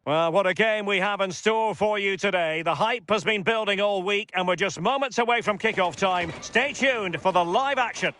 Well, what a game we have in store for you today. The hype has been building all week and we're just moments away from kick-off time. Stay tuned for the live action.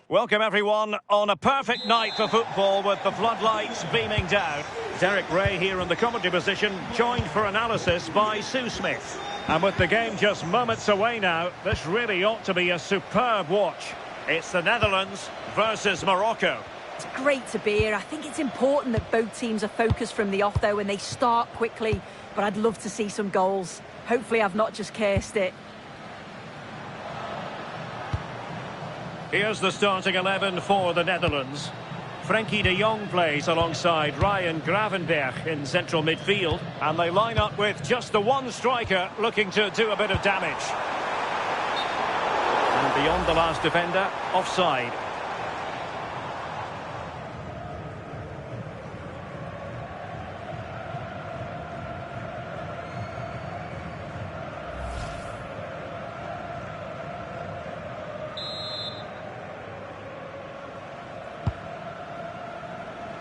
Welcome everyone on a perfect night for football with the floodlights beaming down. Derek Ray here in the commentary position, joined for analysis by Sue Smith. And with the game just moments away now, this really ought to be a superb watch. It's the Netherlands versus Morocco. It's great to be here. I think it's important that both teams are focused from the off, though, and they start quickly. But I'd love to see some goals. Hopefully I've not just cursed it. Here's the starting 11 for the Netherlands. Frenkie de Jong plays alongside Ryan Gravenberch in central midfield. And they line up with just the one striker looking to do a bit of damage. And beyond the last defender, offside.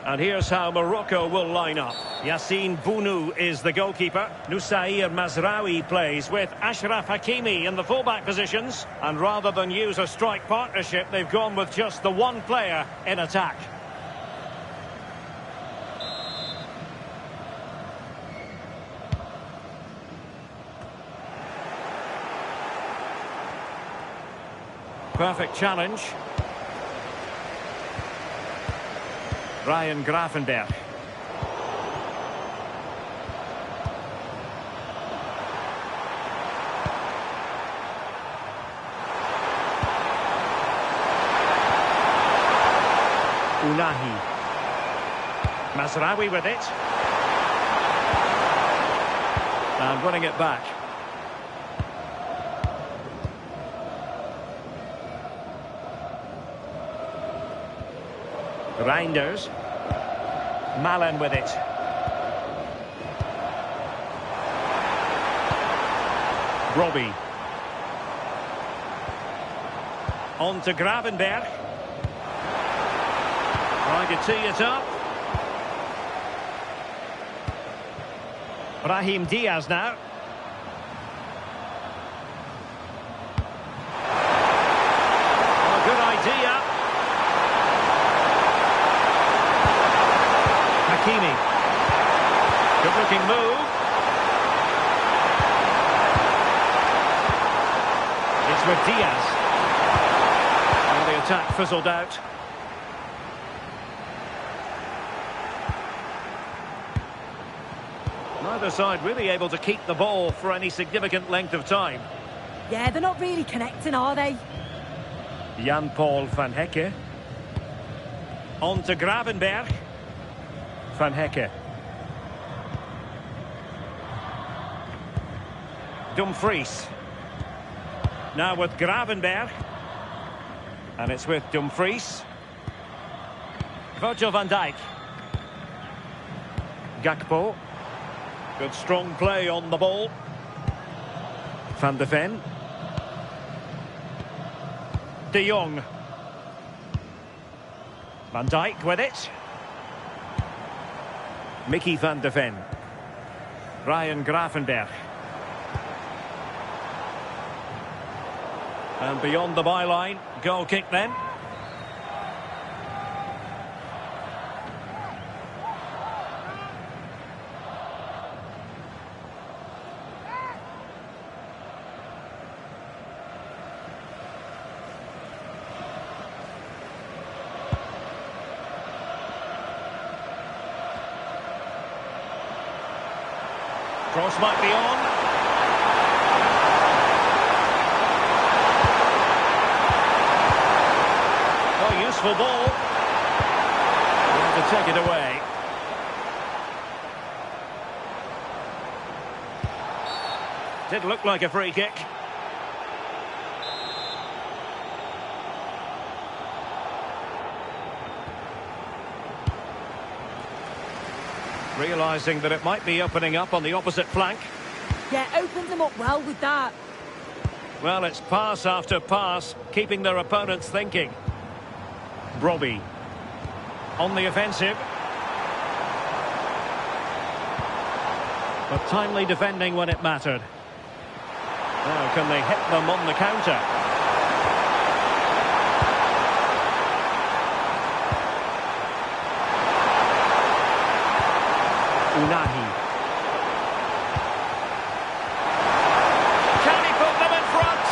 And here's how Morocco will line up. Yassine Bounou is the goalkeeper. Noussair Mazraoui plays with Achraf Hakimi in the fullback positions. And rather than use a strike partnership, they've gone with just the one player in attack. Perfect challenge. Ryan Gravenberch. Unahi. Mazraoui with it. And winning it back. Reinders. Malen with it. Robbie. On to Gravenberch. Trying to tee it up. Brahim Diaz now. Oh, good idea. Hakimi. Good looking move. It's with Diaz. And the attack fizzled out. Neither side really able to keep the ball for any significant length of time. Yeah, they're not really connecting, are they? Jan-Paul van Hecke. On to Gravenberch. Van Hecke. Dumfries. Now with Gravenberch. And it's with Dumfries. Virgil van Dijk. Gakpo. Good strong play on the ball. Van de Ven. De Jong. Van Dijk with it. Mickey van de Ven. Ryan Gravenberch. And beyond the byline, goal kick then. Cross might be on. Oh, useful ball. To take it away. Did look like a free kick. Realising that it might be opening up on the opposite flank. Yeah, opened them up well with that. Well, it's pass after pass, keeping their opponents thinking. Robbie. On the offensive. But timely defending when it mattered. Now can they hit them on the counter? Unahi. Can he put them in front?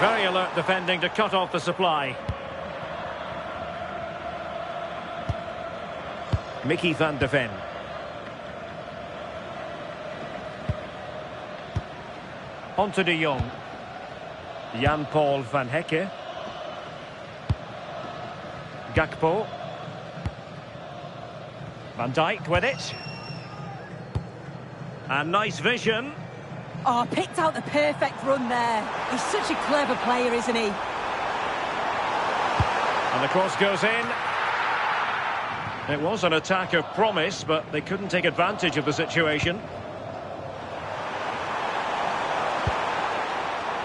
Very alert defending to cut off the supply. Mickey van de Ven. On to de Jong. Jan-Paul van Hecke. Gakpo. Van Dijk with it. And nice vision. Oh, picked out the perfect run there. He's such a clever player, isn't he? And the cross goes in. It was an attack of promise, but they couldn't take advantage of the situation.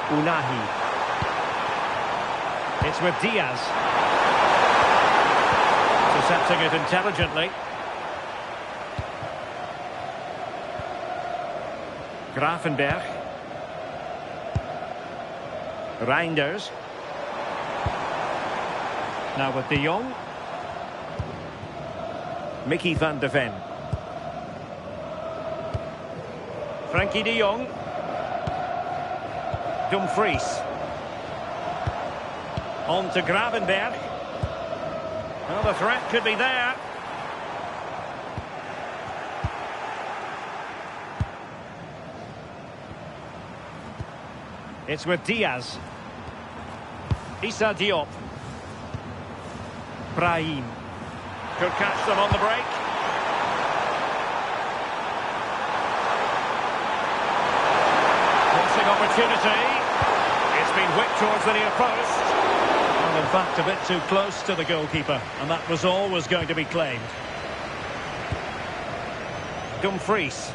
Unahi. It's with Diaz. Intercepting it intelligently. Gravenberg. Reinders. Now with de Jong. Mickey van de Ven. Frankie de Jong. Dumfries. On to Gravenberg. Well, the threat could be there. It's with Diaz. Issa Diop. Brahim. Could catch them on the break. Crossing opportunity. It's been whipped towards the near post. Well, in fact, a bit too close to the goalkeeper. And that was always going to be claimed. Dumfries.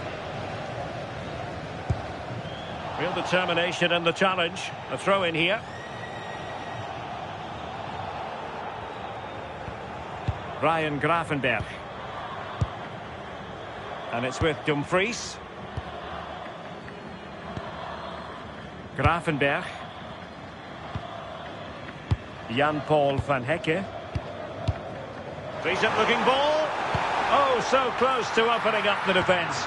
Real determination in the challenge. A throw in here. Ryan Gravenberg. And it's with Dumfries. Gravenberg. Jan-Paul van Hecke. Decent looking ball. Oh, so close to opening up the defence.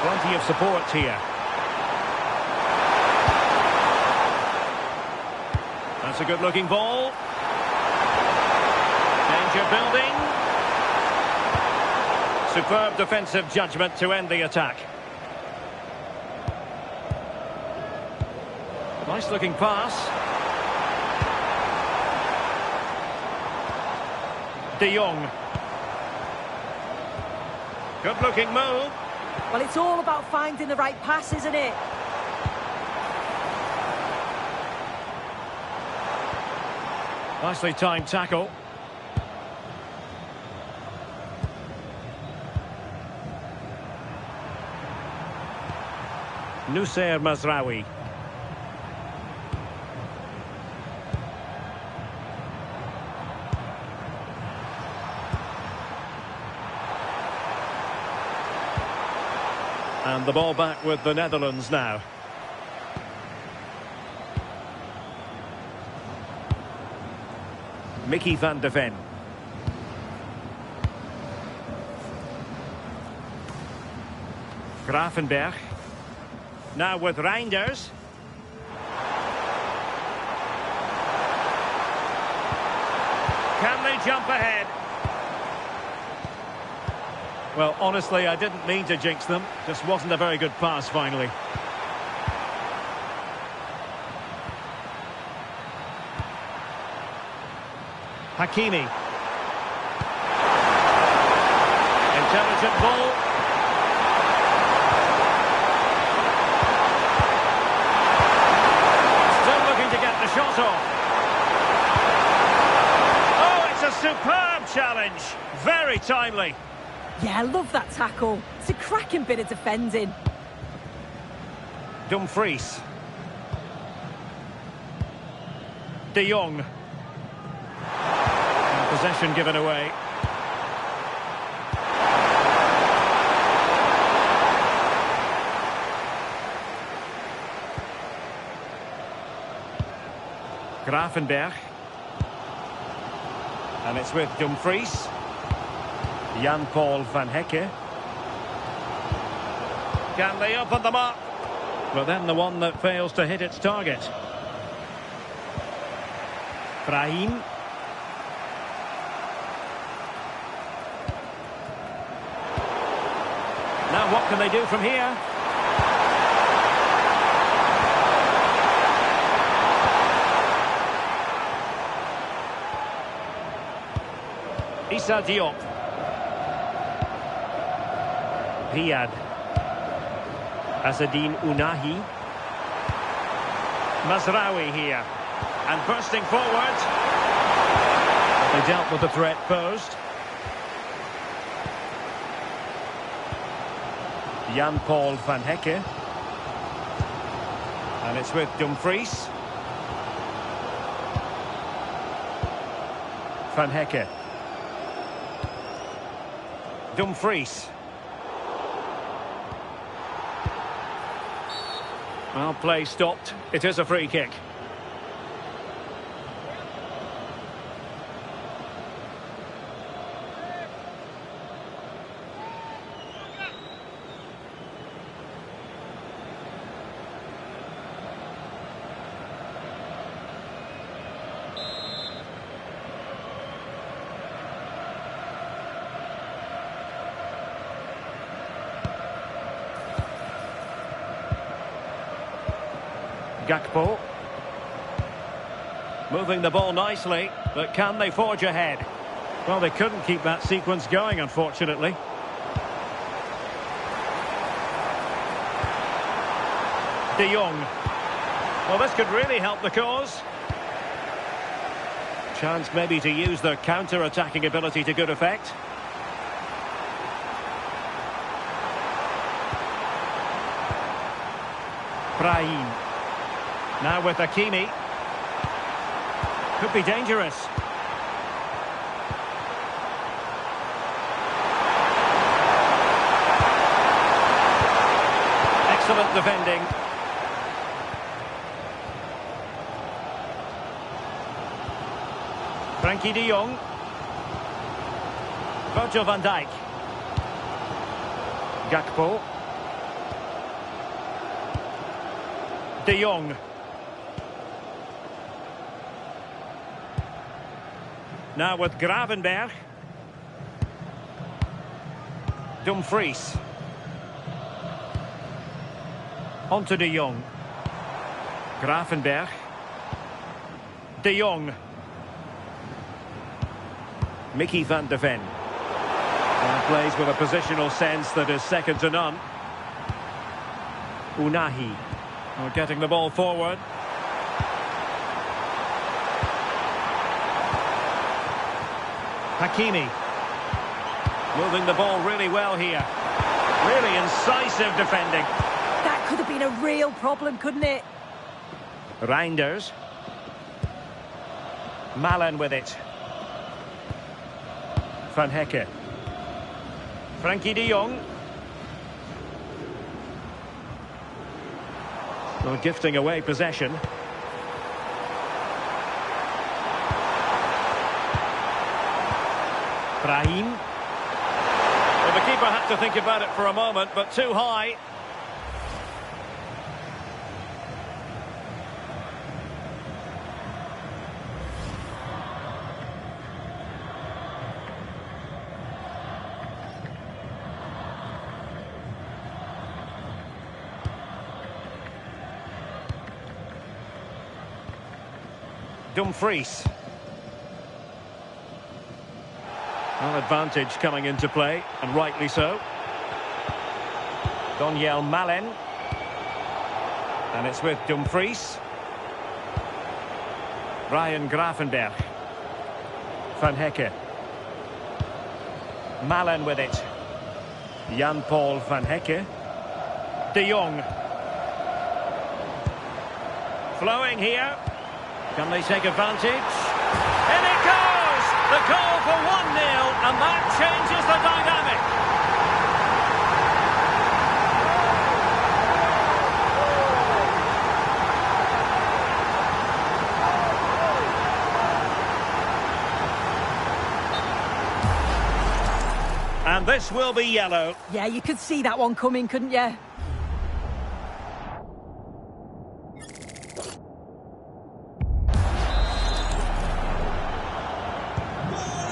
Plenty of support here. That's a good-looking ball. Danger building. Superb defensive judgment to end the attack. Nice-looking pass. De Jong. Good-looking move. Well, it's all about finding the right pass, isn't it? Nicely timed tackle. Noussair Mazraoui. And the ball back with the Netherlands now. Mickey van de Ven. Gravenberg. Now with Reinders. Can they jump ahead? Well, honestly, I didn't mean to jinx them. Just wasn't a very good pass, finally. Hakimi. Intelligent ball. Still looking to get the shot off. Oh, it's a superb challenge. Very timely. Yeah, I love that tackle. It's a cracking bit of defending. Dumfries. De Jong. Possession given away. Grafenberg. And it's with Dumfries. Jan-Paul van Hecke. Can they open them up? But then the one that fails to hit its target. Brahim. Now what can they do from here? Issa Diop. Riyad. Azzedine Ounahi. Mazraoui here. And bursting forward. They dealt with the threat posed. Jan-Paul van Hecke. And it's with Dumfries. Van Hecke. Dumfries. Well, play stopped. It is a free kick. Gakpo. Moving the ball nicely, but can they forge ahead? Well, they couldn't keep that sequence going, unfortunately. De Jong. Well, this could really help the cause. Chance maybe to use their counter-attacking ability to good effect. Brahim. Now with Hakimi. Could be dangerous. Excellent defending. Frankie de Jong. Virgil van Dijk. Gakpo. De Jong. Now with Gravenberg. Dumfries. On to De Jong. Gravenberg. De Jong. Mickey van de Ven. And plays with a positional sense that is second to none. Ounahi. Getting the ball forward. Hakimi. Moving the ball really well here. Really incisive defending. That could have been a real problem, couldn't it? Reinders. Malen with it. Van Hecke. Frankie de Jong. Well, gifting away possession. Brahim. Well, the keeper had to think about it for a moment, but too high. Dumfries. Well, advantage coming into play, and rightly so. Donyell Malen. And it's with Dumfries. Ryan Gravenberg. Van Hecke. Malen with it. Jan-Paul van Hecke. De Jong. Flowing here. Can they take advantage? In it goes! The goal for 1-0, and that changes the dynamic. And this will be yellow. Yeah, you could see that one coming, couldn't you?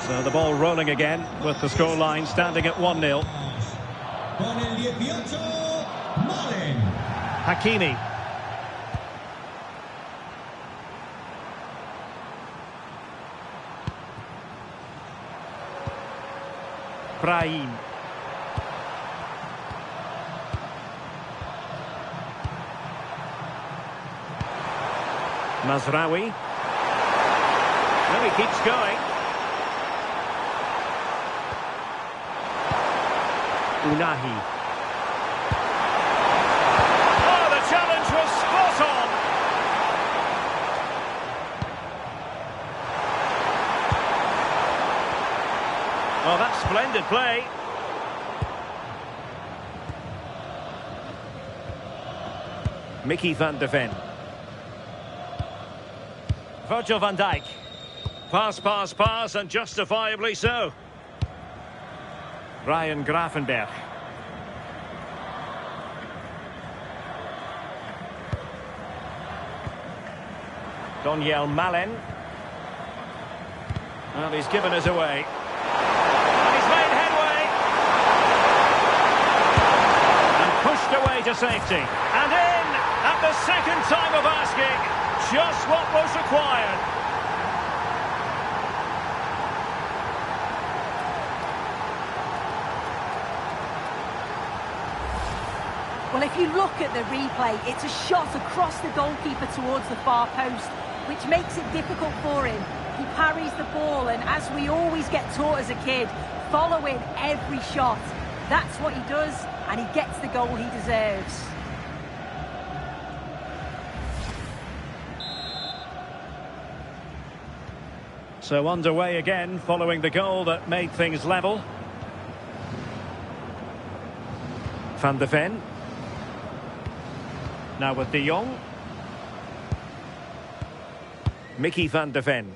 So the ball rolling again with the scoreline standing at 1-0. Hakimi. Brahim. Mazraoui. Well, he keeps going. Unahi. Oh, the challenge was spot on. Oh, that's splendid play. Mickey van de Ven. Virgil van Dijk. Pass, and justifiably so. Ryan Gravenberch. Daniel Malen. Well, he's given us away. And he's made headway. And pushed away to safety. And in at the second time of asking. Just what was required. Well, if you look at the replay, it's a shot across the goalkeeper towards the far post, which makes it difficult for him. He parries the ball, and as we always get taught as a kid, following every shot. That's what he does, and he gets the goal he deserves. So underway again, following the goal that made things level. Van de Ven. Now with De Jong. Mickey van de Ven.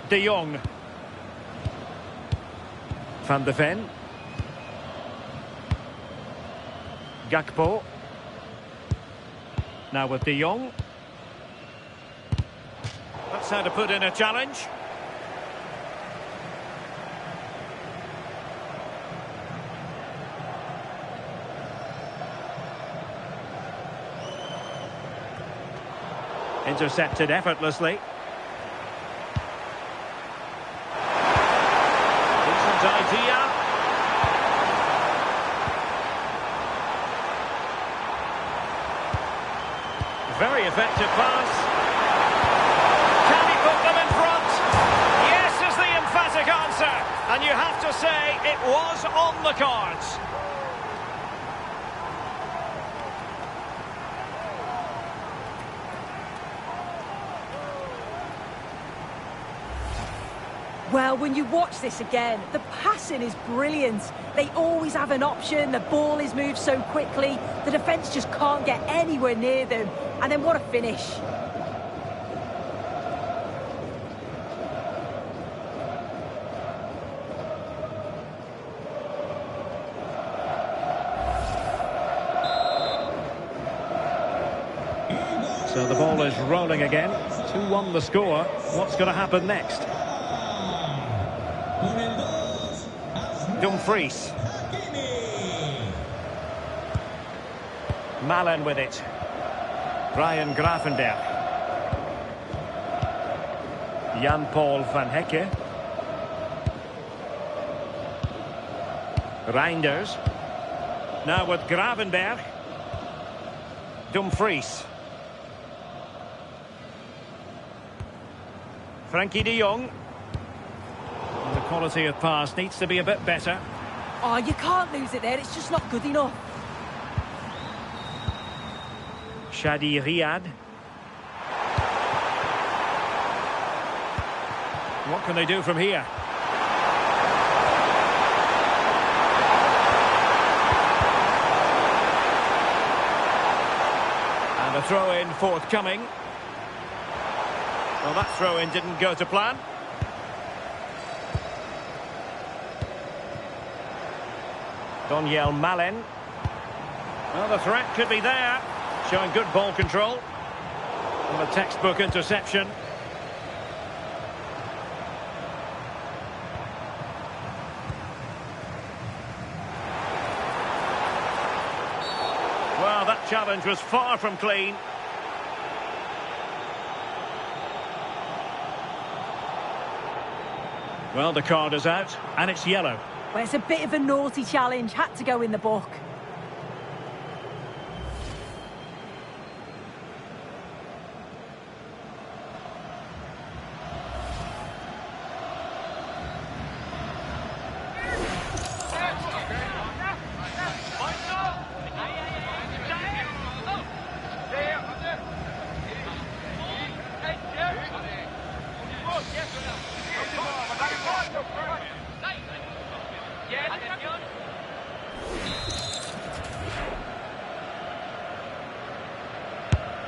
De Jong. Van de Ven. Gakpo. Now with De Jong. That's how to put in a challenge. Intercepted effortlessly. Decent idea. Very effective pass. Can he put them in front? Yes is the emphatic answer. And you have to say it was on the cards. Well, when you watch this again, the passing is brilliant. They always have an option, the ball is moved so quickly, the defence just can't get anywhere near them. And then what a finish. So the ball is rolling again. 2-1 the score. What's going to happen next? Dumfries. Malen with it. Ryan Gravenberch. Jan-Paul van Hecke. Reinders. Now with Gravenberch. Dumfries. Frankie de Jong. The quality of pass needs to be a bit better. Oh, you can't lose it there. It's just not good enough. Shadi Riyad. What can they do from here? And a throw-in forthcoming. Well, that throw-in didn't go to plan. Daniel Malen. Well, the threat could be there. Showing good ball control. And a textbook interception. Well, that challenge was far from clean. Well, the card is out, and it's yellow. Well, it's a bit of a naughty challenge. Had to go in the book.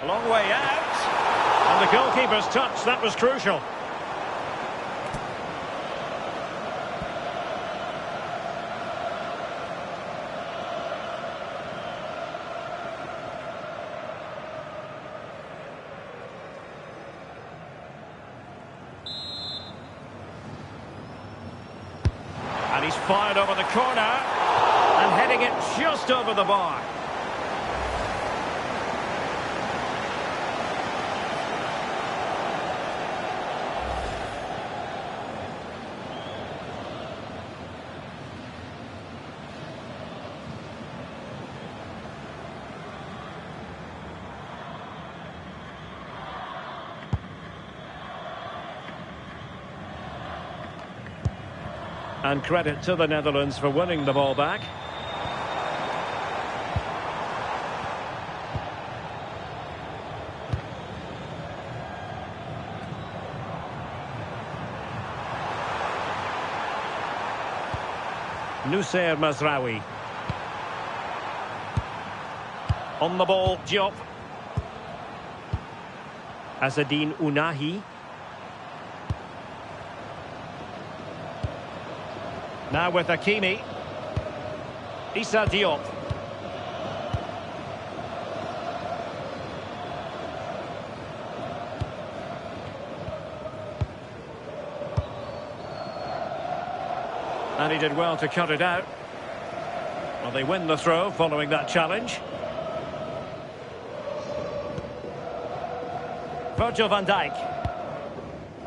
A long way out. And the goalkeeper's touch, that was crucial. And he's fired over the corner and heading it just over the bar. And credit to the Netherlands for winning the ball back. Noussair Mazraoui. On the ball, Diop. Azzedine Ounahi. Now with Hakimi. Issa Diop. And he did well to cut it out. Well, they win the throw following that challenge. Virgil van Dijk.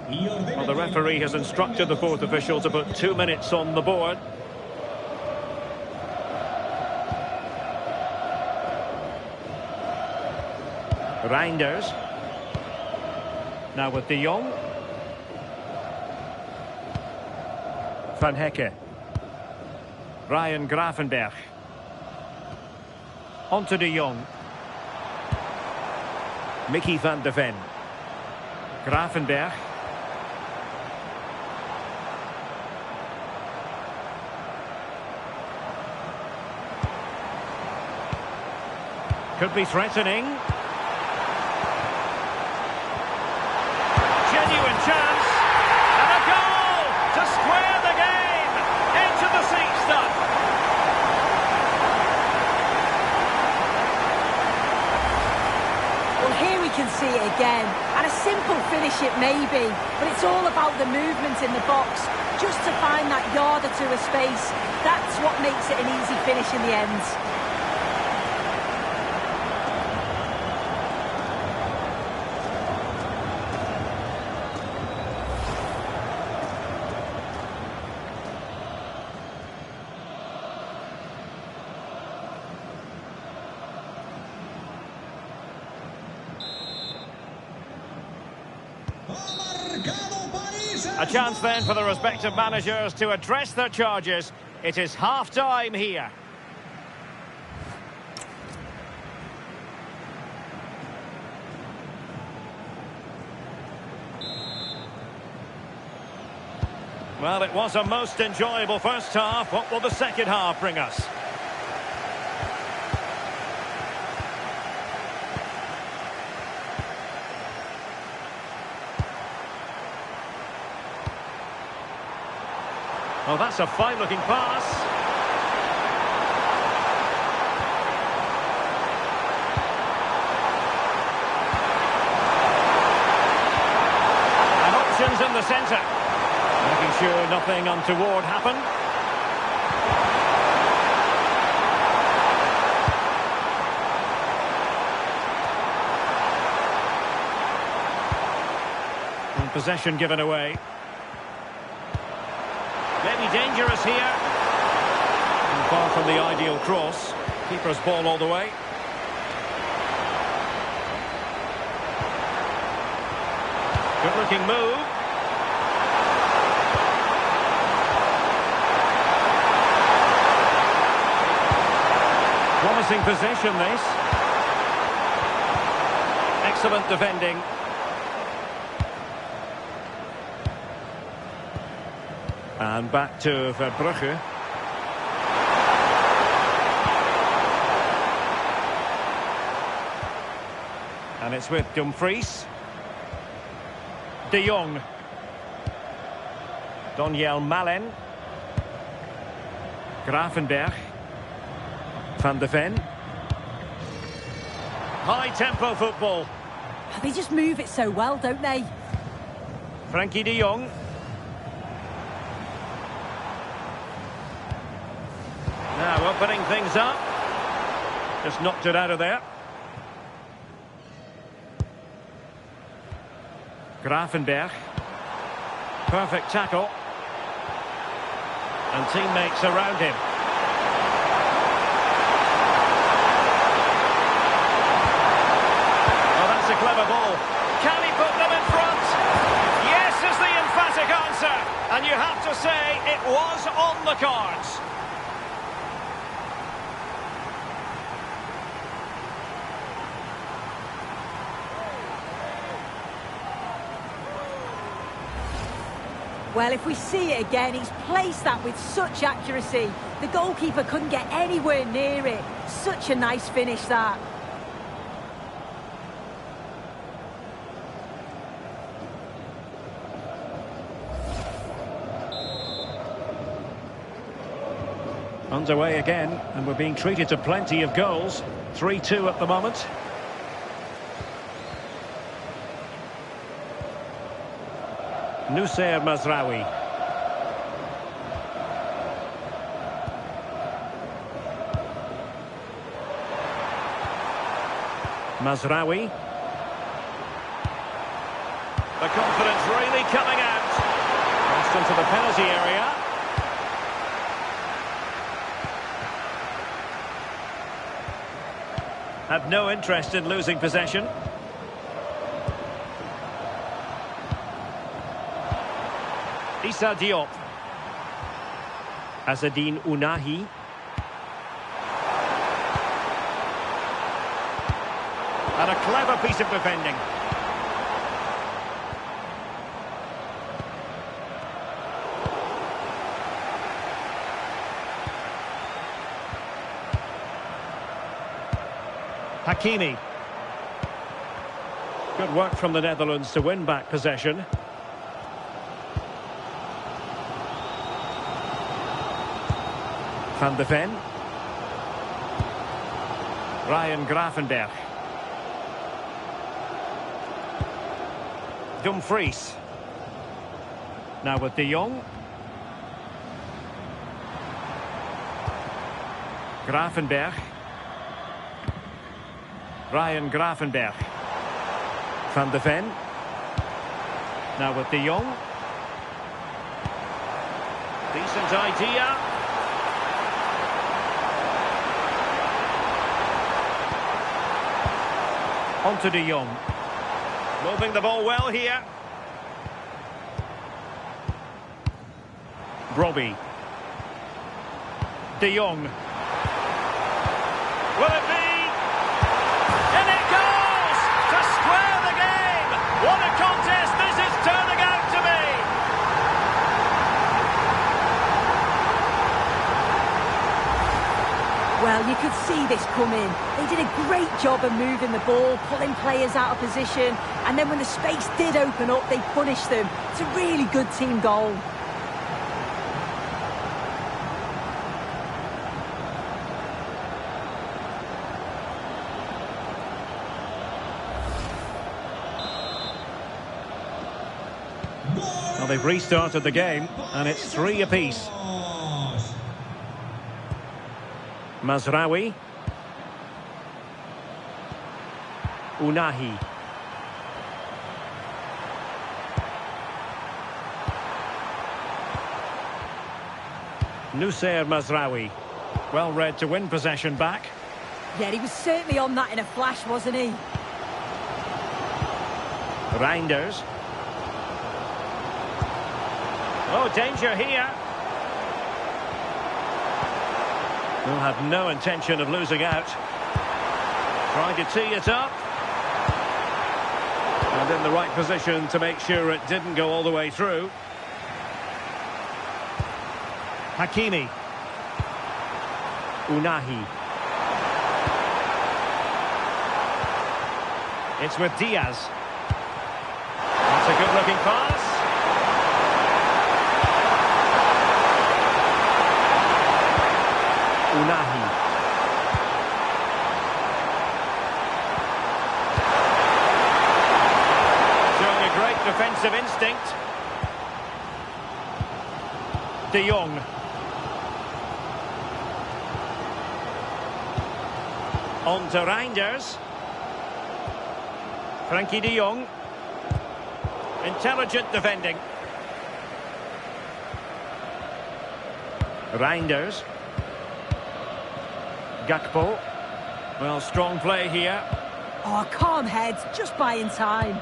Well, the referee has instructed the fourth official to put 2 minutes on the board. Reinders. Now with De Jong. Van Hecke. Ryan Gravenberch. On to De Jong. Mickey van de Ven. Gravenberch. Could be threatening. Genuine chance. And a goal to square the game. Into the seat stuff. Well, here we can see it again. And a simple finish it may be, but it's all about the movement in the box. Just to find that yard or two of space. That's what makes it an easy finish in the end. A chance then for the respective managers to address their charges. It is half-time here. Well, it was a most enjoyable first half. What will the second half bring us? Oh, that's a fine-looking pass. And options in the centre. Making sure nothing untoward happened. And possession given away. Maybe dangerous here. And far from the ideal cross. Keeper's ball all the way. Good looking move. Promising possession this. Excellent defending. And back to Verbrugge. And it's with Dumfries. De Jong. Daniel Malen. Gravenberg. Van de Ven. High-tempo football. They just move it so well, don't they? Frankie de Jong. Now opening things up. Just knocked it out of there. Gravenberg. Perfect tackle. And teammates around him. Oh, that's a clever ball. Can he put them in front? Yes is the emphatic answer. And you have to say it was on the cards. Well, if we see it again, he's placed that with such accuracy. The goalkeeper couldn't get anywhere near it. Such a nice finish, that. Underway again, and we're being treated to plenty of goals. 3-2 at the moment. Noussair Mazraoui. Mazraoui. The confidence really coming out. Crossed into the penalty area. Had no interest in losing possession. Issa Diop. Azzedine Ounahi. And a clever piece of defending. Hakimi. Good work from the Netherlands to win back possession. Van de Ven. Ryan Gravenberg. Dumfries. Now with De Jong. Gravenberg. Ryan Gravenberg. Van de Ven. Now with De Jong. Decent idea. On to De Jong. Moving the ball well here. Brobbey. De Jong. Will it be? And it goes! To square the game! What a contest this is turning out to be! could see this coming. They did a great job of moving the ball, pulling players out of position, and then when the space did open up, they punished them. It's a really good team goal. Well, they've restarted the game, and it's 3 apiece. Mazraoui. Unahi. Nussair Mazraoui. Well read to win possession back. Yeah, he was certainly on that in a flash, wasn't he? Reinders. Oh, danger here. Will have no intention of losing out. Trying to tee it up. And in the right position to make sure it didn't go all the way through. Hakimi. Unahi. It's with Diaz. That's a good-looking pass. Unahi. Showing a great defensive instinct. De Jong. On to Reinders. Frankie de Jong. Intelligent defending. Reinders. Gakpo. Well, strong play here. Oh, calm head, just buying time.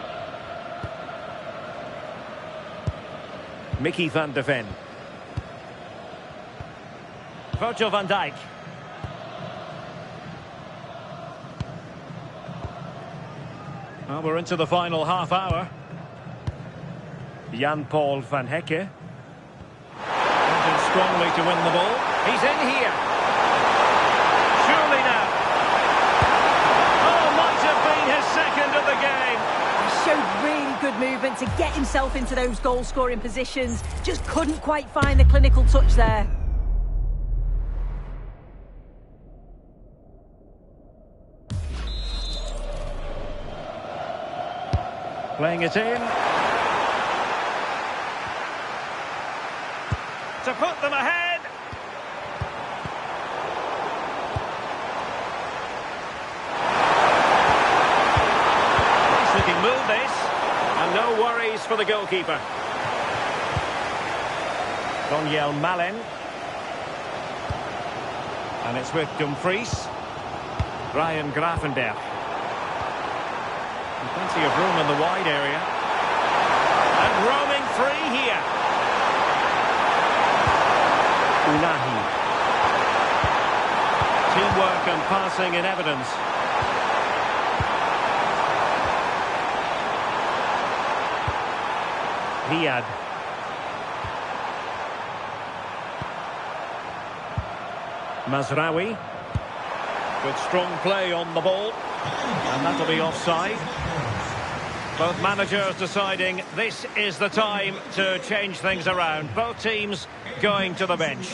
Mickey van de Ven. Virgil van Dijk. Well, we're into the final half hour. Jan-Paul van Hecke. Working strongly to win the ball. He's in here. Surely now. Oh, might have been his second of the game. He showed really good movement to get himself into those goal-scoring positions. Just couldn't quite find the clinical touch there. Playing it in. To put them ahead. Nice looking move this. And no worries for the goalkeeper. Daniel Malen. And it's with Dumfries. Ryan Gravenberg. Plenty of room in the wide area. And roaming free here. Unahi. Teamwork and passing in evidence. Riyad. Mazraoui. Good strong play on the ball. And that'll be offside. Both managers deciding this is the time to change things around. Both teams going to the bench.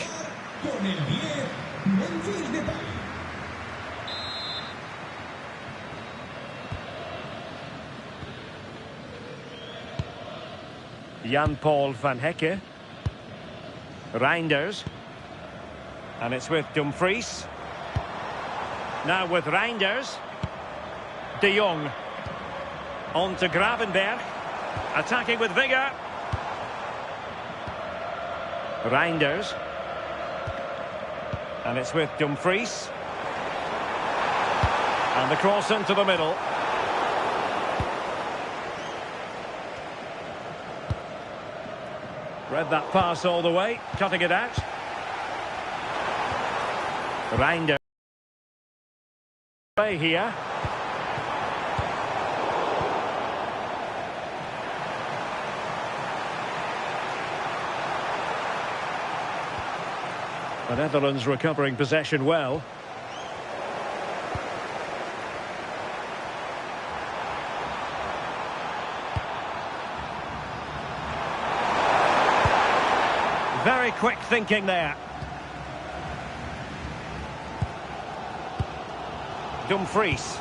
Jan-Paul van Hecke. Reinders. And it's with Dumfries. Now with Reinders. De Jong. On to Gravenberg. Attacking with vigour. Reinders. And it's with Dumfries. And the cross into the middle. Read that pass all the way. Cutting it out. Reinders. Play here. The Netherlands recovering possession well. Very quick thinking there. Dumfries.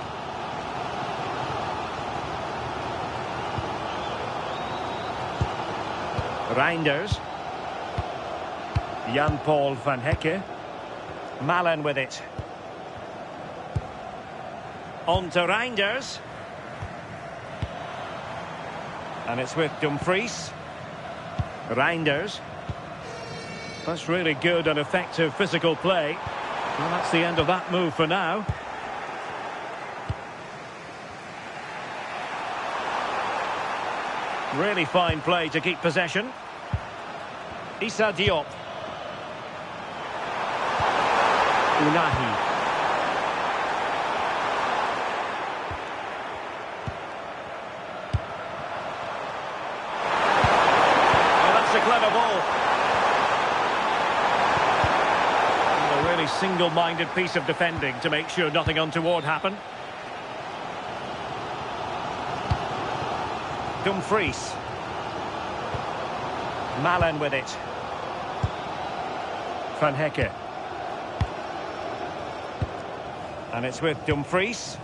Reinders. Jan-Paul van Hecke. Malen with it. On to Reinders. And it's with Dumfries. Reinders. That's really good and effective physical play. Well, that's the end of that move for now. Really fine play to keep possession. Issa Diop. Unahi. Oh, that's a clever ball. And a really single-minded piece of defending to make sure nothing untoward happened. Dumfries. Malen with it. Van Hecke. And it's with Dumfries.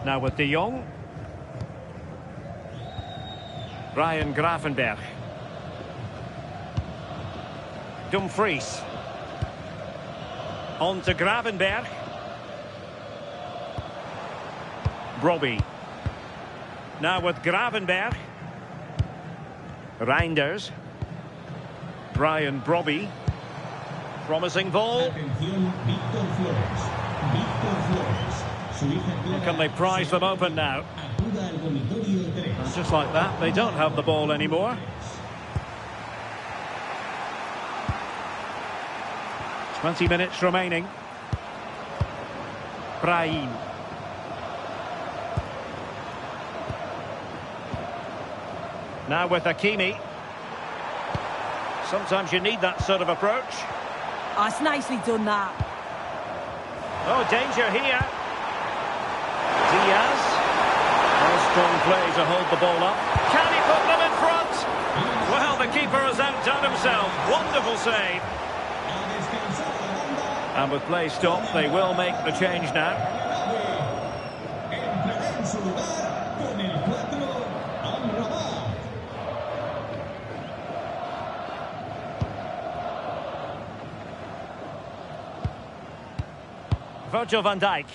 Now with De Jong. Ryan Gravenberch. Dumfries. On to Gravenberch. Brobbey. Now with Gravenberch. Reinders. Brian Brobbey. Promising ball. Can they prize them open now? And just like that, they don't have the ball anymore. 20 minutes remaining. Brahim. Now with Hakimi. Sometimes you need that sort of approach. Oh, it's nicely done, that. Oh, danger here. Diaz. Well, strong play to hold the ball up. Can he put them in front? Well, the keeper has outdone himself. Wonderful save. And with play stopped, they will make the change now. Virgil van Dijk.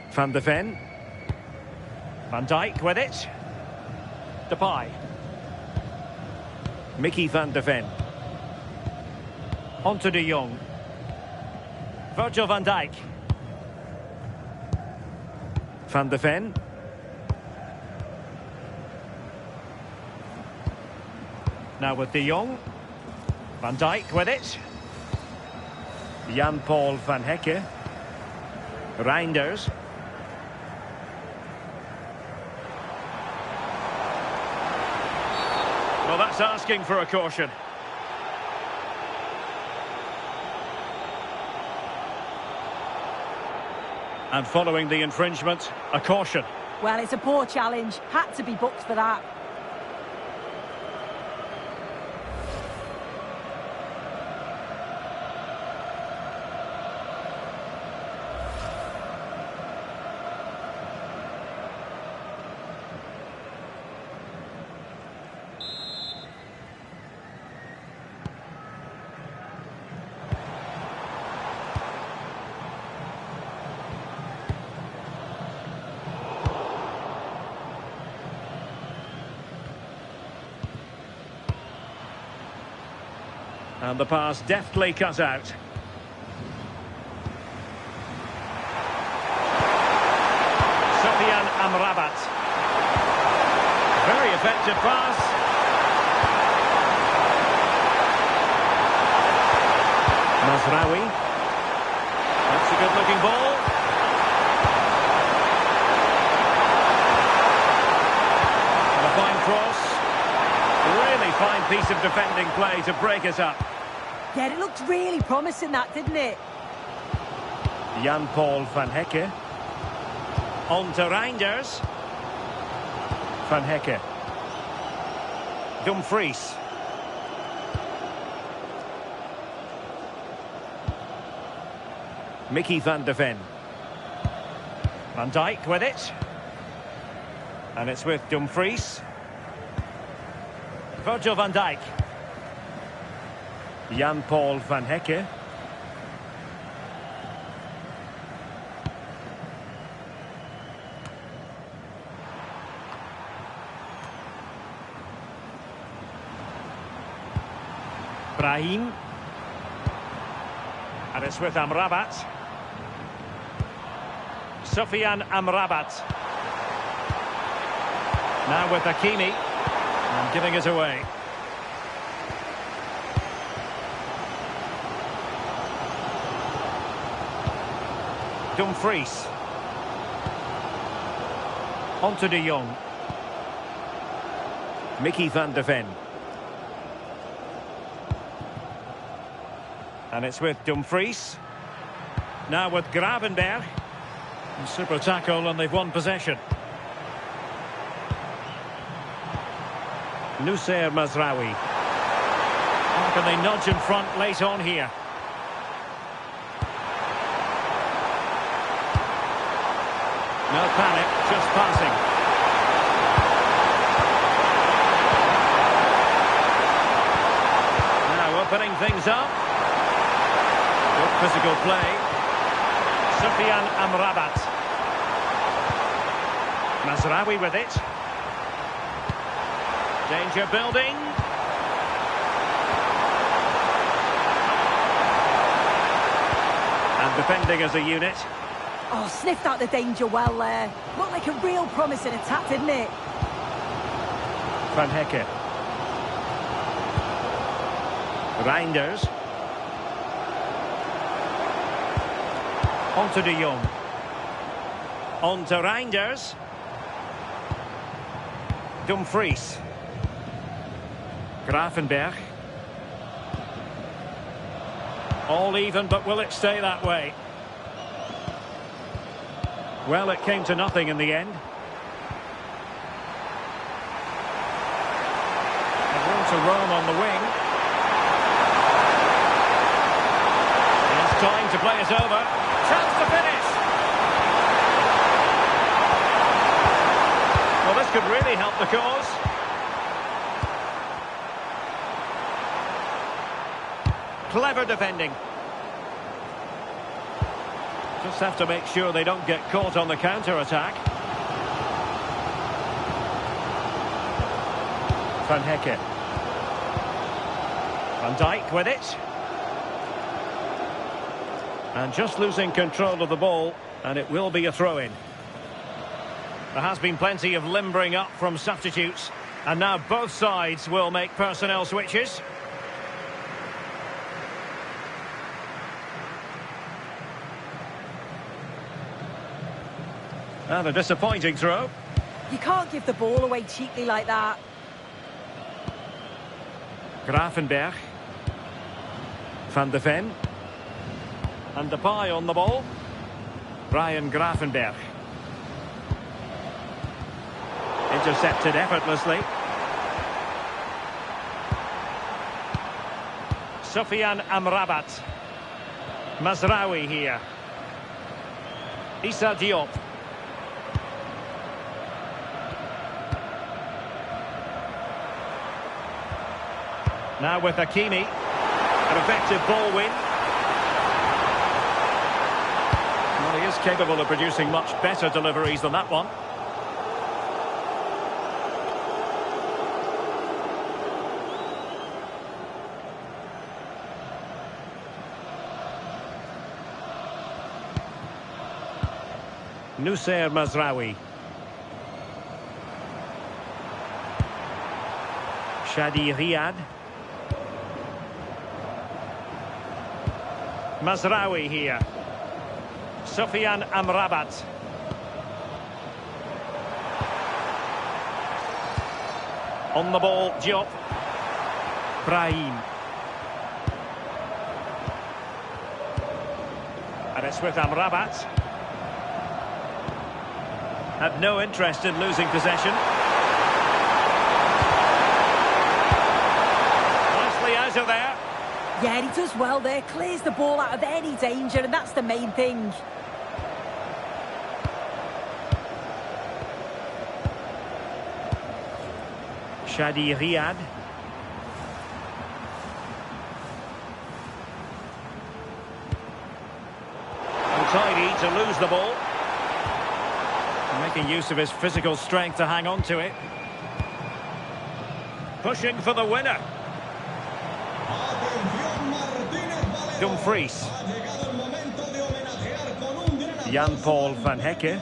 Van de Ven. Van Dijk with it. Depay. Mickey van de Ven. On to De Jong. Virgil van Dijk. Van de Ven. Now with De Jong. Van Dijk with it. Jan-Paul van Hecke. Reinders. Well, that's asking for a caution. And following the infringement, a caution. Well, it's a poor challenge. Had to be booked for that. And the pass deftly cut out. Sofian Amrabat. Very effective pass. Mazraoui. That's a good-looking ball. And a fine cross. Really fine piece of defending play to break it up. Yeah, it looked really promising, that, didn't it? Jan-Paul van Hecke. On to Reinders. Van Hecke. Dumfries. Mickey van de Ven. Van Dijk with it. And it's with Dumfries. Virgil van Dijk. Jan-Paul van Hecke. Brahim. And it's with Amrabat. Sofiane Amrabat. Now with Hakimi. And giving it away. Dumfries. On to De Jong. Mickey van de Ven. And it's with Dumfries. Now with Gravenberg. Super tackle and they've won possession. Noussair Mazraoui. How can they nudge in front late on here? No panic, just passing. Now opening things up. Good physical play. Sofiane Amrabat. Mazraoui with it. Danger building. And defending as a unit. Oh, sniffed out the danger well there. Looked like a real promising attack, didn't it? Van Hecke. Reinders. On to De Jong. On to Reinders. Dumfries. Gravenberg. All even, but will it stay that way? Well, it came to nothing in the end. And room to roam on the wing. It's time to play it over. Chance to finish. Well, this could really help the cause. Clever defending. Just have to make sure they don't get caught on the counter-attack. Van Hecke. Van Dijk with it. And just losing control of the ball, and it will be a throw-in. There has been plenty of limbering up from substitutes, and now both sides will make personnel switches. And a disappointing throw. You can't give the ball away cheaply like that. Gravenberg. Van de Ven. And Depay on the ball. Ryan Gravenberg. Intercepted effortlessly. Sofiane Amrabat. Mazraoui here. Issa Diop. Now with Hakimi. An effective ball win. Well, he is capable of producing much better deliveries than that one. Noussair Mazraoui. Shadi Riyad. Mazraoui here. Sofiane Amrabat. On the ball, Diop. Brahim. And it's with Amrabat. Had no interest in losing possession. Yeah, he does well there, clears the ball out of any danger, and that's the main thing. Shadi Riyad. Untidy to lose the ball. Making use of his physical strength to hang on to it. Pushing for the winner. Dumfries. Jan-Paul van Hecke.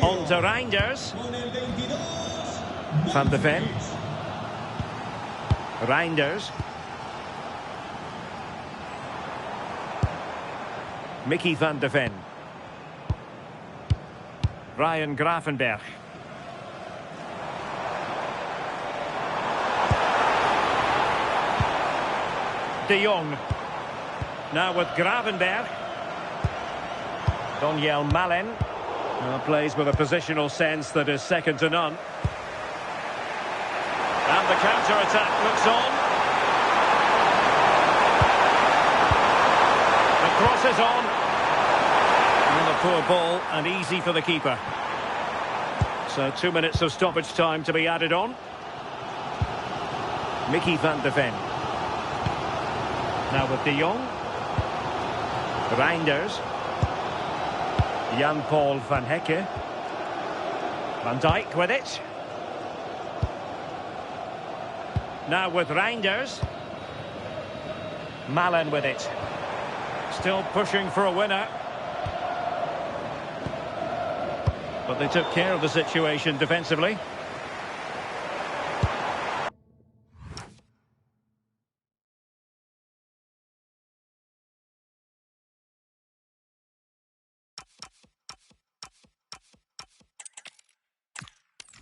On to Reinders. Van de Ven. Reinders. Mickey van de Ven. Ryan Gravenberch. De Jong. Now with Gravenberch. Daniel Malen. Plays with a positional sense that is second to none. And the counter-attack looks on. The cross is on. And a poor ball and easy for the keeper. So 2 minutes of stoppage time to be added on. Mickey van de Ven. Now with De Jong. Reinders. Jan-Paul van Hecke. Van Dijk with it. Now with Reinders. Malen with it. Still pushing for a winner. But they took care of the situation defensively.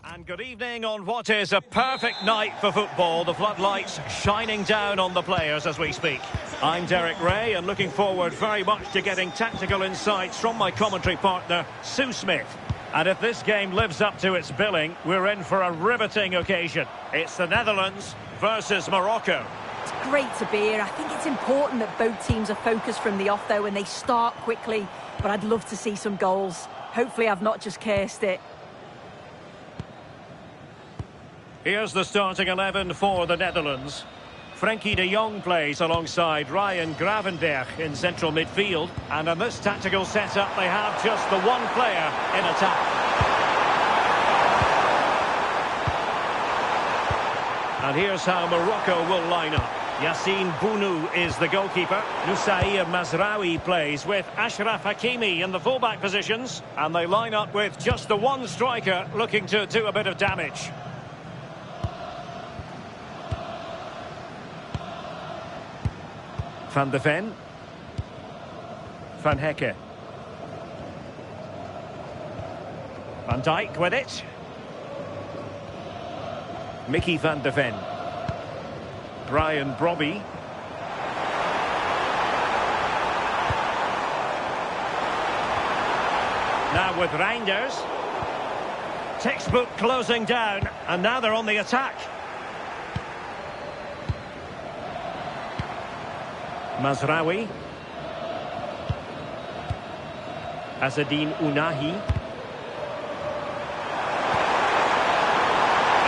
And good evening on what is a perfect night for football. The floodlights shining down on the players as we speak. I'm Derek Ray and looking forward very much to getting tactical insights from my commentary partner, Sue Smith. And if this game lives up to its billing, we're in for a riveting occasion. It's the Netherlands versus Morocco. It's great to be here. I think it's important that both teams are focused from the off, though, and they start quickly. But I'd love to see some goals. Hopefully I've not just cursed it. Here's the starting 11 for the Netherlands. Frenkie de Jong plays alongside Ryan Gravenberch in central midfield. And in this tactical setup, they have just the one player in attack. And here's how Morocco will line up. Yassine Bounou is the goalkeeper. Noussair Mazraoui plays with Achraf Hakimi in the fullback positions. And they line up with just the one striker looking to do a bit of damage. Van de Ven. Van Hecke. Van Dijk with it. Mickey van de Ven. Brian Brobby. Now with Reinders. Textbook closing down, and now they're on the attack. Mazraoui. Azzedine Ounahi.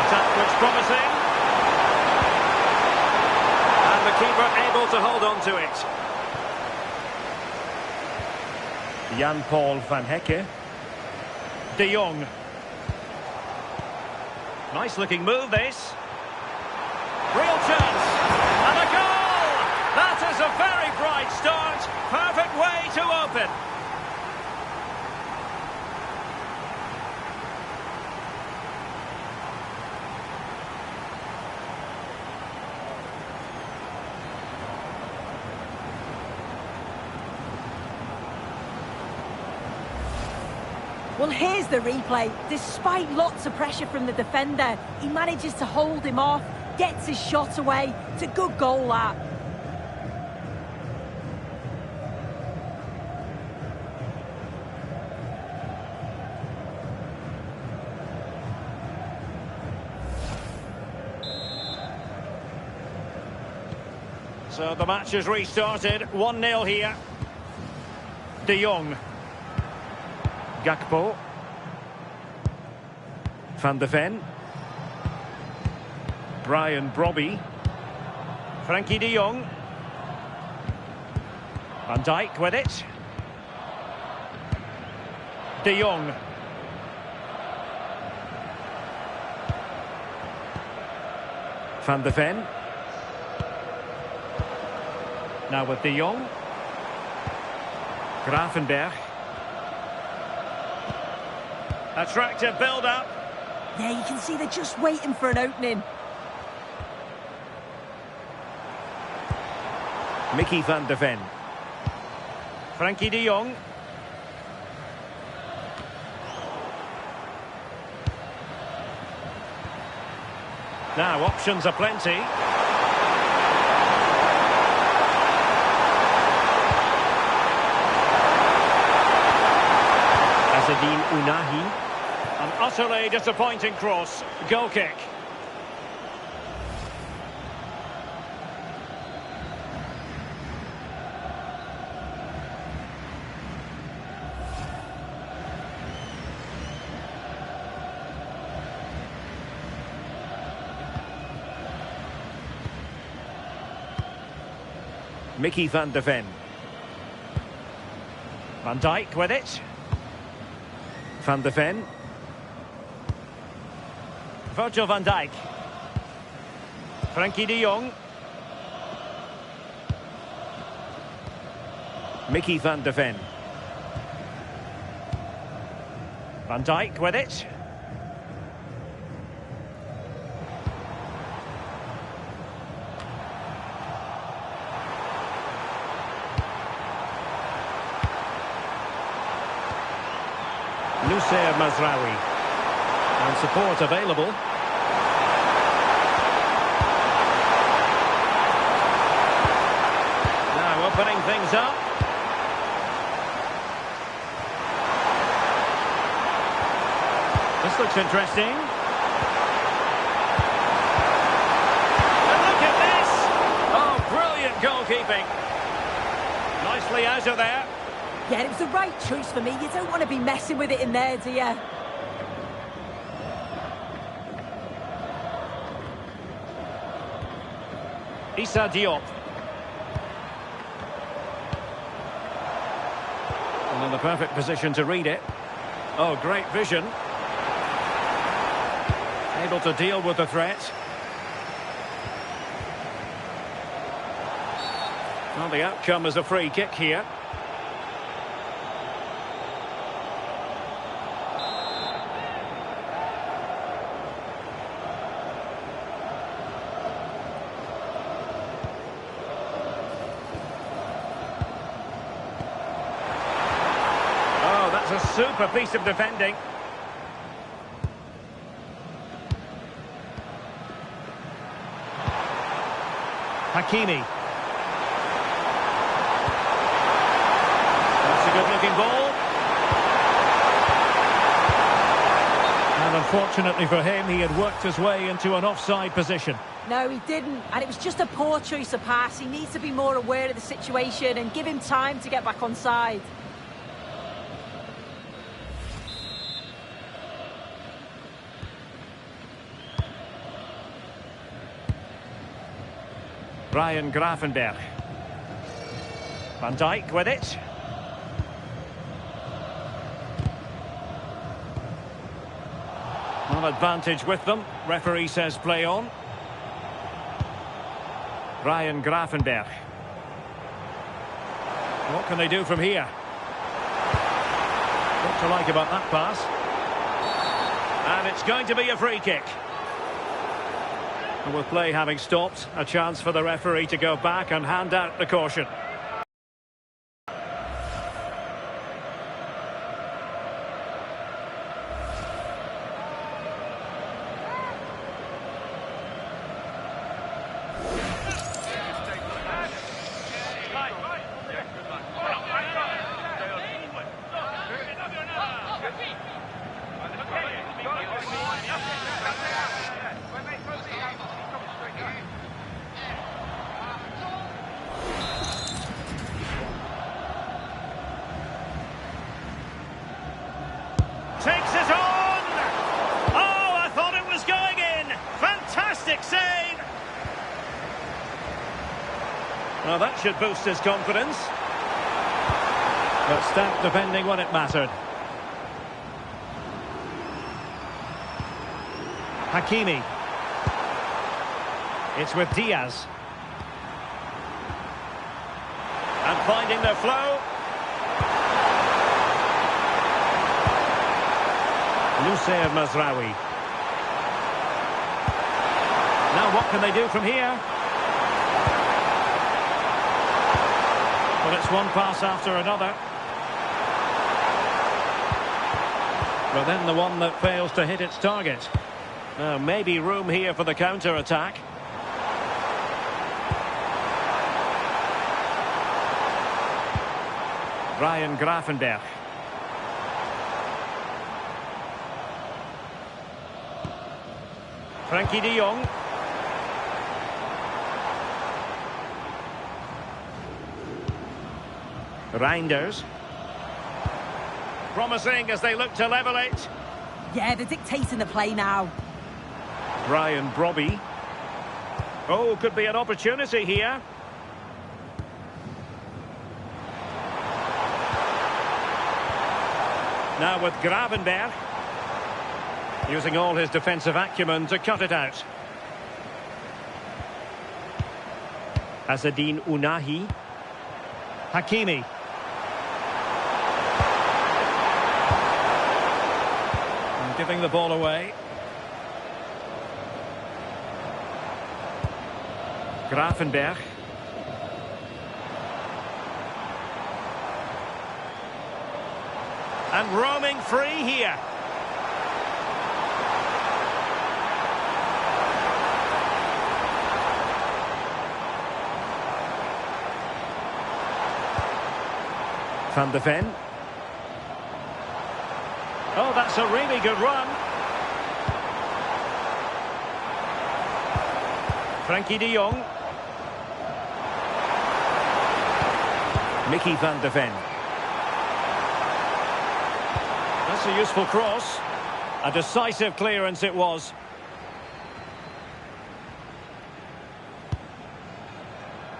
Attack looks promising. And the keeper able to hold on to it. Jan-Paul van Hecke. De Jong. Nice looking move this. Real chance. And a goal! That is a very bright start. Perfect way to open. Well, here's the replay. Despite lots of pressure from the defender, he manages to hold him off, gets his shot away. It's a good goal, that. So the match has restarted. 1-0 here. De Jong. Gakpo. Van de Ven. Brian Brobby. Frankie de Jong. Van Dijk with it. De Jong. Van de Ven. Now with De Jong. Gravenberg. Attractive build-up. Yeah, you can see they're just waiting for an opening. Mickey van de Ven. Frankie de Jong. Now, options are plenty. Azzedine Ounahi. An utterly disappointing cross. Goal kick. Mickey van de Ven. Van Dijk with it. Van de Ven. Virgil van Dijk. Frankie de Jong. Mickey van de Ven. Van Dijk with it. Noussair Mazraoui. And support available. Now opening things up. This looks interesting. And look at this! Oh, brilliant goalkeeping. Nicely out of there. Yeah, it was the right choice for me. You don't want to be messing with it in there, do you? Issa Diop. And in the perfect position to read it. Oh, great vision. Able to deal with the threat. Well, the outcome is a free kick here. A super piece of defending. Hakimi. That's a good-looking ball. And unfortunately for him, he had worked his way into an offside position. No, he didn't. And it was just a poor choice of pass. He needs to be more aware of the situation and give him time to get back on side. Ryan Gravenberg. Van Dijk with it. Well, advantage with them. Referee says play on. Ryan Gravenberg. What can they do from here? What to like about that pass? And it's going to be a free kick. And with play having stopped, a chance for the referee to go back and hand out the caution. takes it on! Oh, I thought it was going in! Fantastic save! Well, that should boost his confidence. But stout defending when it mattered. Hakimi. It's with Diaz. And finding their flow. Nusayr Mazraoui. Now what can they do from here? Well, it's one pass after another. But then the one that fails to hit its target. Now maybe room here for the counter-attack. Ryan Gravenberch. Frankie de Jong. Reinders. Promising as they look to level it. Yeah, they're dictating the play now. Brian Brobby. Oh, could be an opportunity here. Now with Gravenberch. Using all his defensive acumen to cut it out. Azzedine Ounahi. Hakimi. And giving the ball away. Gravenberch. And roaming free here. Van de Ven. Oh, that's a really good run. Frankie de Jong. Mickey van de Ven. That's a useful cross. A decisive clearance it was.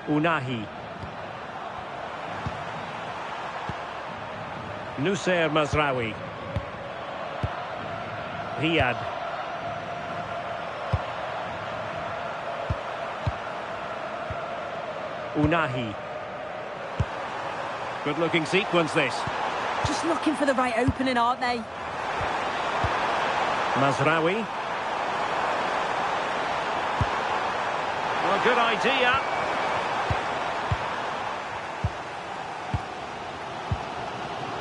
Ounahi. Nusayr Mazraoui. Riyad. Ounahi. Good looking sequence this. Just looking for the right opening, aren't they? Mazraoui. Well, good idea.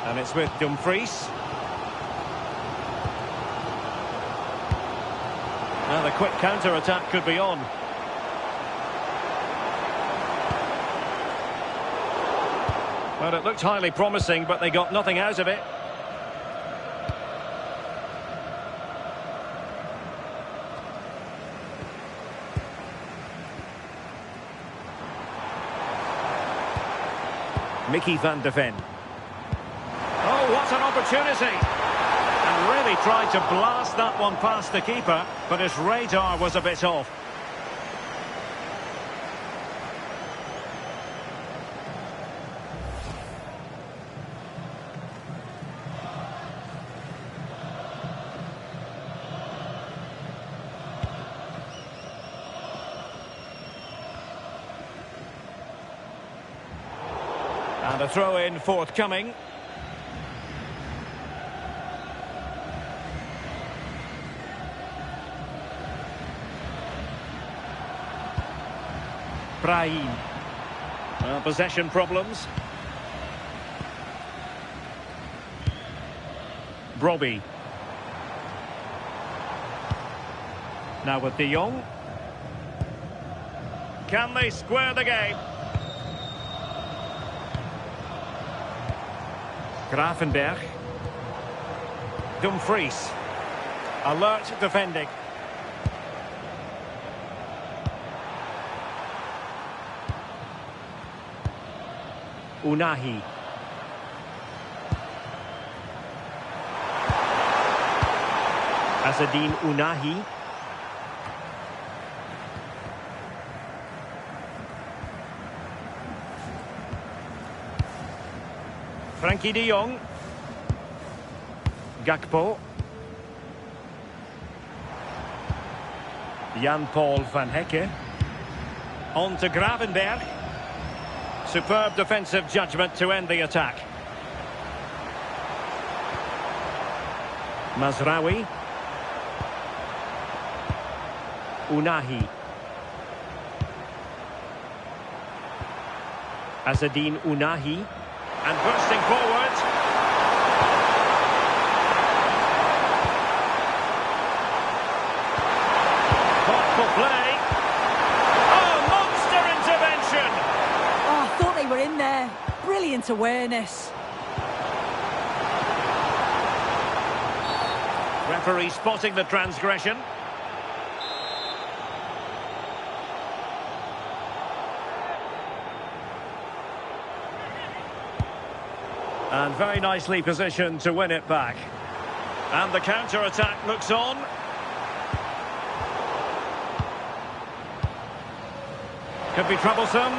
And it's with Dumfries. Now the quick counter-attack could be on. Well, it looked highly promising, but they got nothing out of it. Mickey van de Ven. Oh, what an opportunity! And really tried to blast that one past the keeper, but his radar was a bit off. And a throw-in forthcoming. Brahim. Possession problems. Brobby. Now with de Jong. Can they square the game? Gravenberch. Dumfries. Alert defending. Ounahi. Azzedine Ounahi. Frankie de Jong. Gakpo. Jan-Paul van Hecke. On to Gravenberg. Superb defensive judgment to end the attack. Mazraoui. Ounahi. Azzedine Ounahi. And bursting forward. Thoughtful play. Oh, monster intervention! Oh, I thought they were in there. Brilliant awareness. Referee spotting the transgression. And very nicely positioned to win it back. And the counter-attack looks on. Could be troublesome.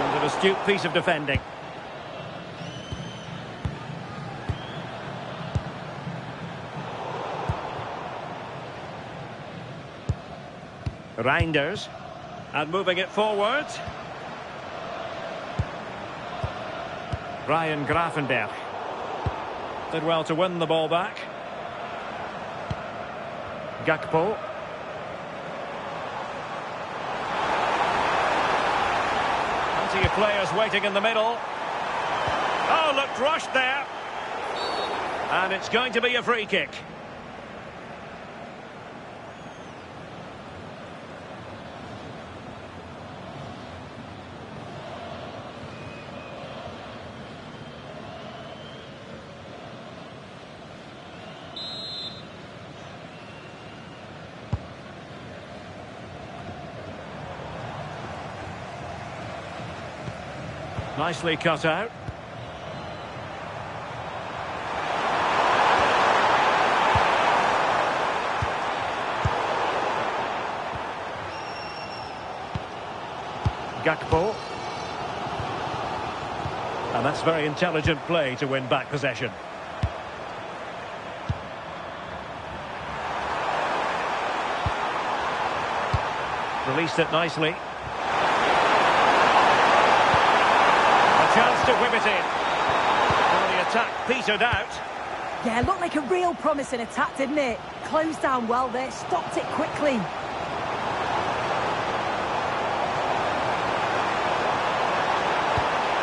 And an astute piece of defending. Reinders. And moving it forward. Ryan Gravenberg. Did well to win the ball back. Gakpo. Plenty of players waiting in the middle. Oh, looked rushed there. And it's going to be a free kick. Nicely cut out. Gakpo. And that's very intelligent play to win back possession. Released it nicely. Chance to whip it in. Well, the attack petered out. Yeah, looked like a real promising attack, didn't it? Closed down well there, stopped it quickly.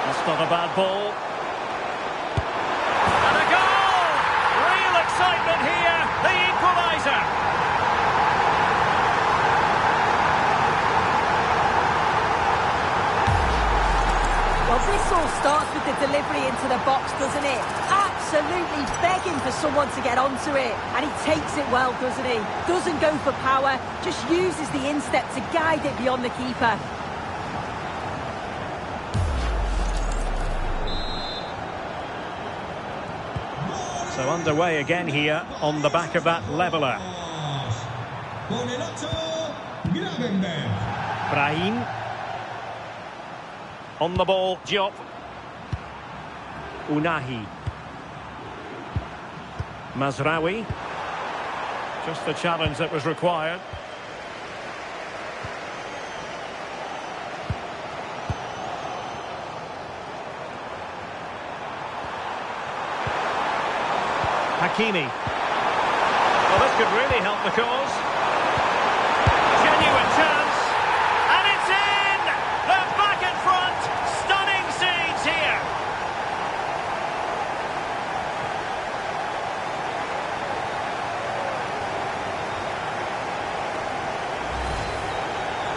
That's not a bad ball. And a goal! Real excitement here. The equaliser. Well, this all starts with the delivery into the box, doesn't it? Absolutely begging for someone to get onto it. And he takes it well, doesn't he? Doesn't go for power, just uses the instep to guide it beyond the keeper. So underway again here on the back of that leveller. Brahim. On the ball, Diop. Ounahi. Mazraoui. Just the challenge that was required. Hakimi. Well, this could really help the cause. Genuine chance. And it's in! They're back in front. Stunning scenes here.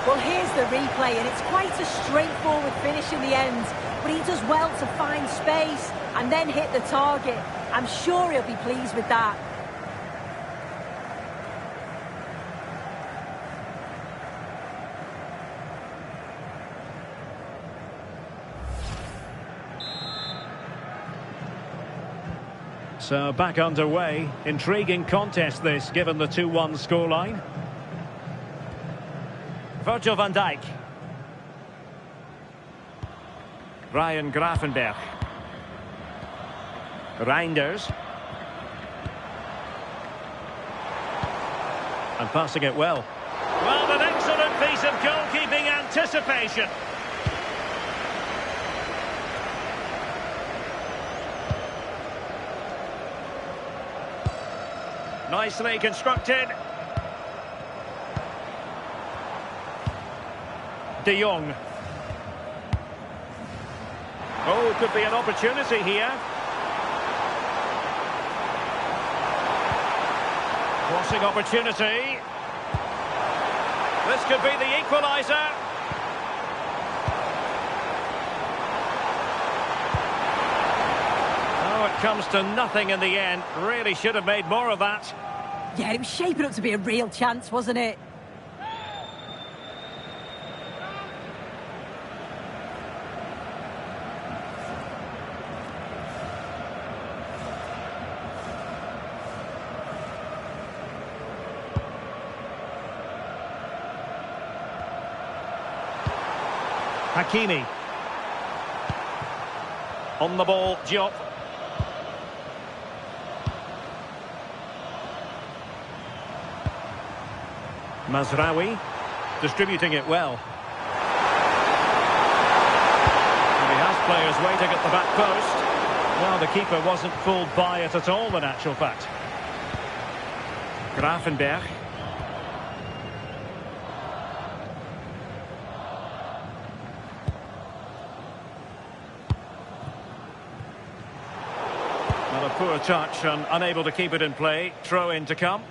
Well, here's the replay, and it's quite a straightforward finish in the end. But he does well to find space and then hit the target. I'm sure he'll be pleased with that. So back underway. Intriguing contest this, given the 2-1 scoreline. Virgil van Dijk. Ryan Gravenberch. Reinders. And passing it well. Well, an excellent piece of goalkeeping anticipation. Nicely constructed. De Jong. Oh, could be an opportunity here. Crossing opportunity. This could be the equaliser. Oh, it comes to nothing in the end. Really should have made more of that. Yeah, it was shaping up to be a real chance, wasn't it? Hakimi. On the ball, Diop. Mazraoui. Distributing it well. And he has players waiting at the back post. Well, the keeper wasn't fooled by it at all, in actual fact. Gravenberch. Well, a poor touch and unable to keep it in play. Throw in to come.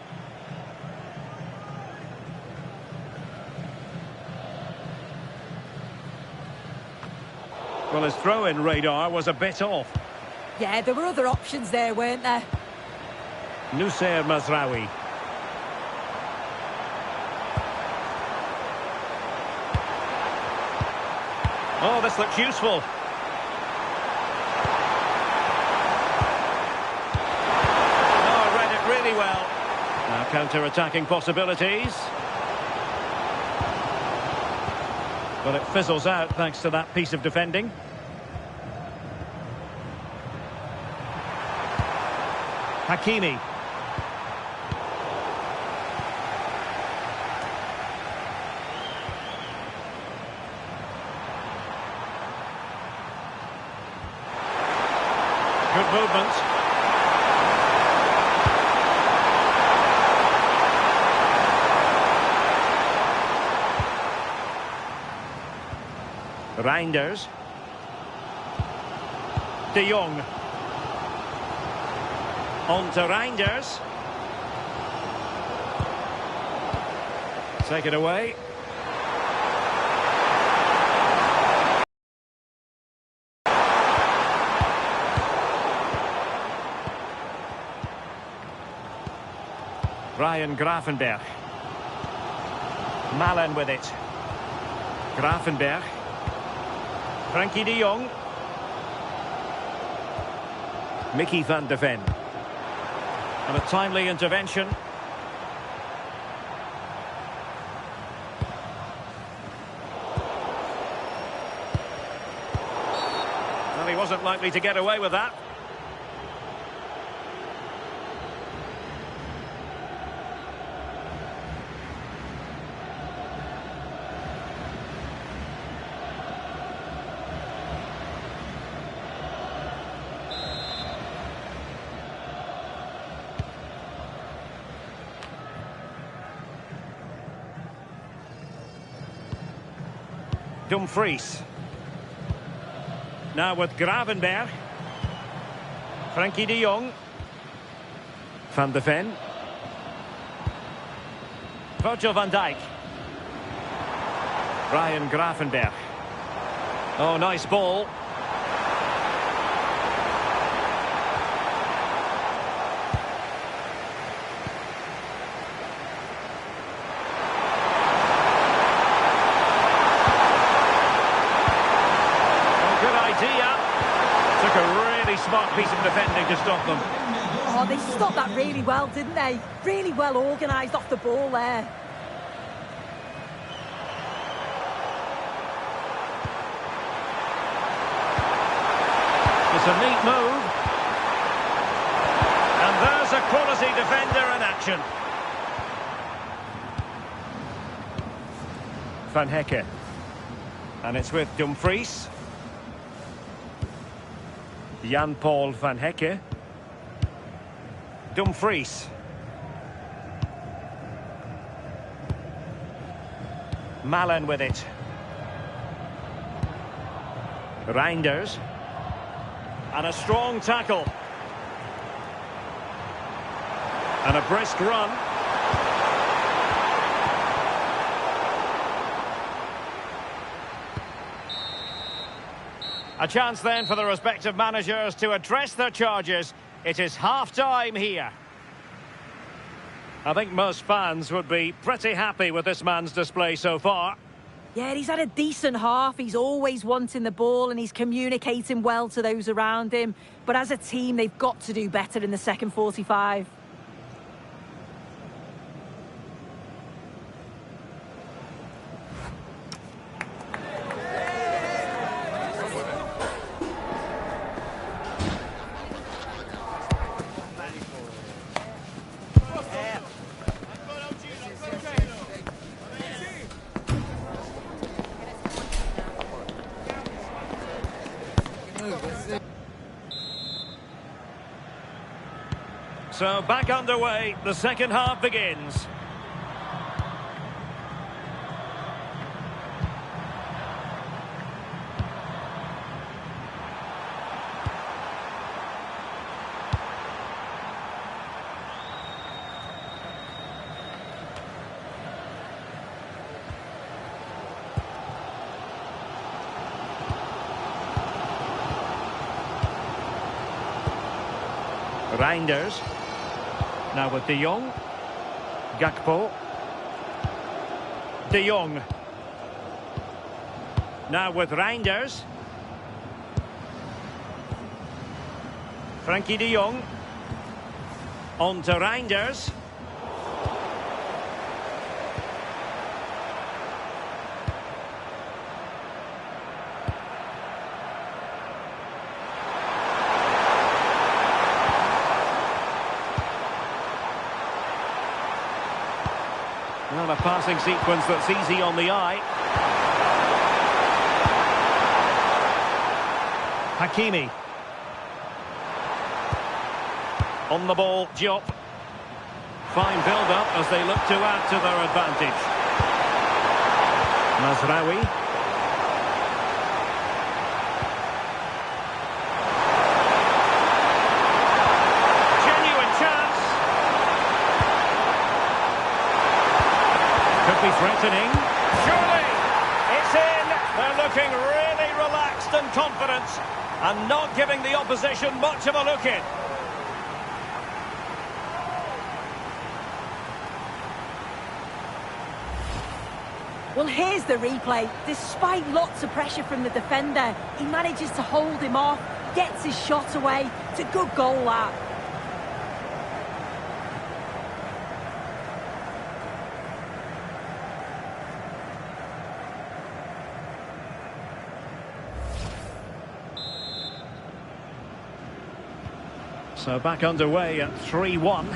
Well, his throw-in radar was a bit off. Yeah, there were other options there, weren't there? Noussair Mazraoui. Oh, this looks useful. Oh, read it really well. Now counter-attacking possibilities. Well, it fizzles out thanks to that piece of defending. Hakimi. Good movement. Reinders. De Jong. On to Reinders. Take it away. Ryan Gravenberch. Malen with it. Gravenberch. Frankie de Jong. Mickey van de Ven. And a timely intervention. Well, he wasn't likely to get away with that. Dumfries. Now with Gravenberch. Frankie de Jong. Van de Ven. Virgil van Dijk. Ryan Gravenberch. Oh, nice ball. Took a really smart piece of defending to stop them. Oh, they stopped that really well, didn't they? Really well organised off the ball there. It's a neat move. And there's a quality defender in action. Van Hecke. And it's with Dumfries. Jan-Paul Van Hecke. Dumfries. Malen with it. Reinders. And a strong tackle. And a brisk run. A chance then for the respective managers to address their charges. It is half-time here. I think most fans would be pretty happy with this man's display so far. Yeah, he's had a decent half. He's always wanting the ball and he's communicating well to those around him. But as a team, they've got to do better in the second 45. So back underway, the second half begins. Reinders. Now with De Jong. Gakpo. De Jong. Now with Reinders. Frankie De Jong. On to Reinders. Well, a passing sequence that's easy on the eye. Hakimi. On the ball, Diop. Fine build-up as they look to add to their advantage. Mazraoui. Genuine chance. Could be threatening. Surely, it's in. They're looking really relaxed and confident and not giving the opposition much of a look in. Well, here's the replay. Despite lots of pressure from the defender, he manages to hold him off, gets his shot away. It's a good goal, that. So back underway at 3-1.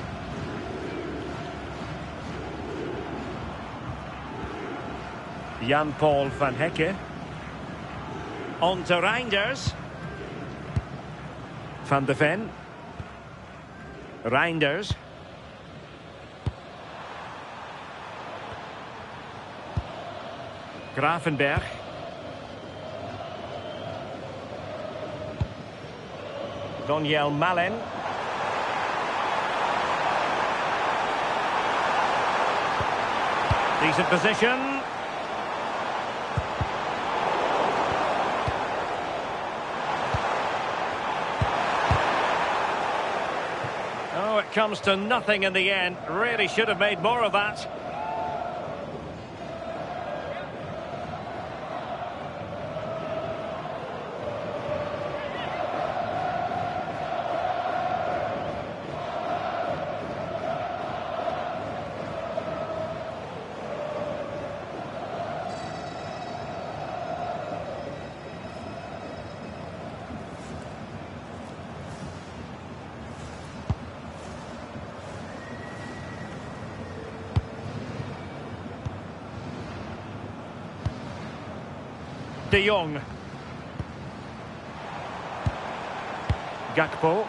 Jan-Paul Van Hecke. On to Reinders. Van de Ven. Reinders. Gravenberg. Daniel Malen. Decent position. Oh, it comes to nothing in the end. Really should have made more of that. De Jong. Gakpo.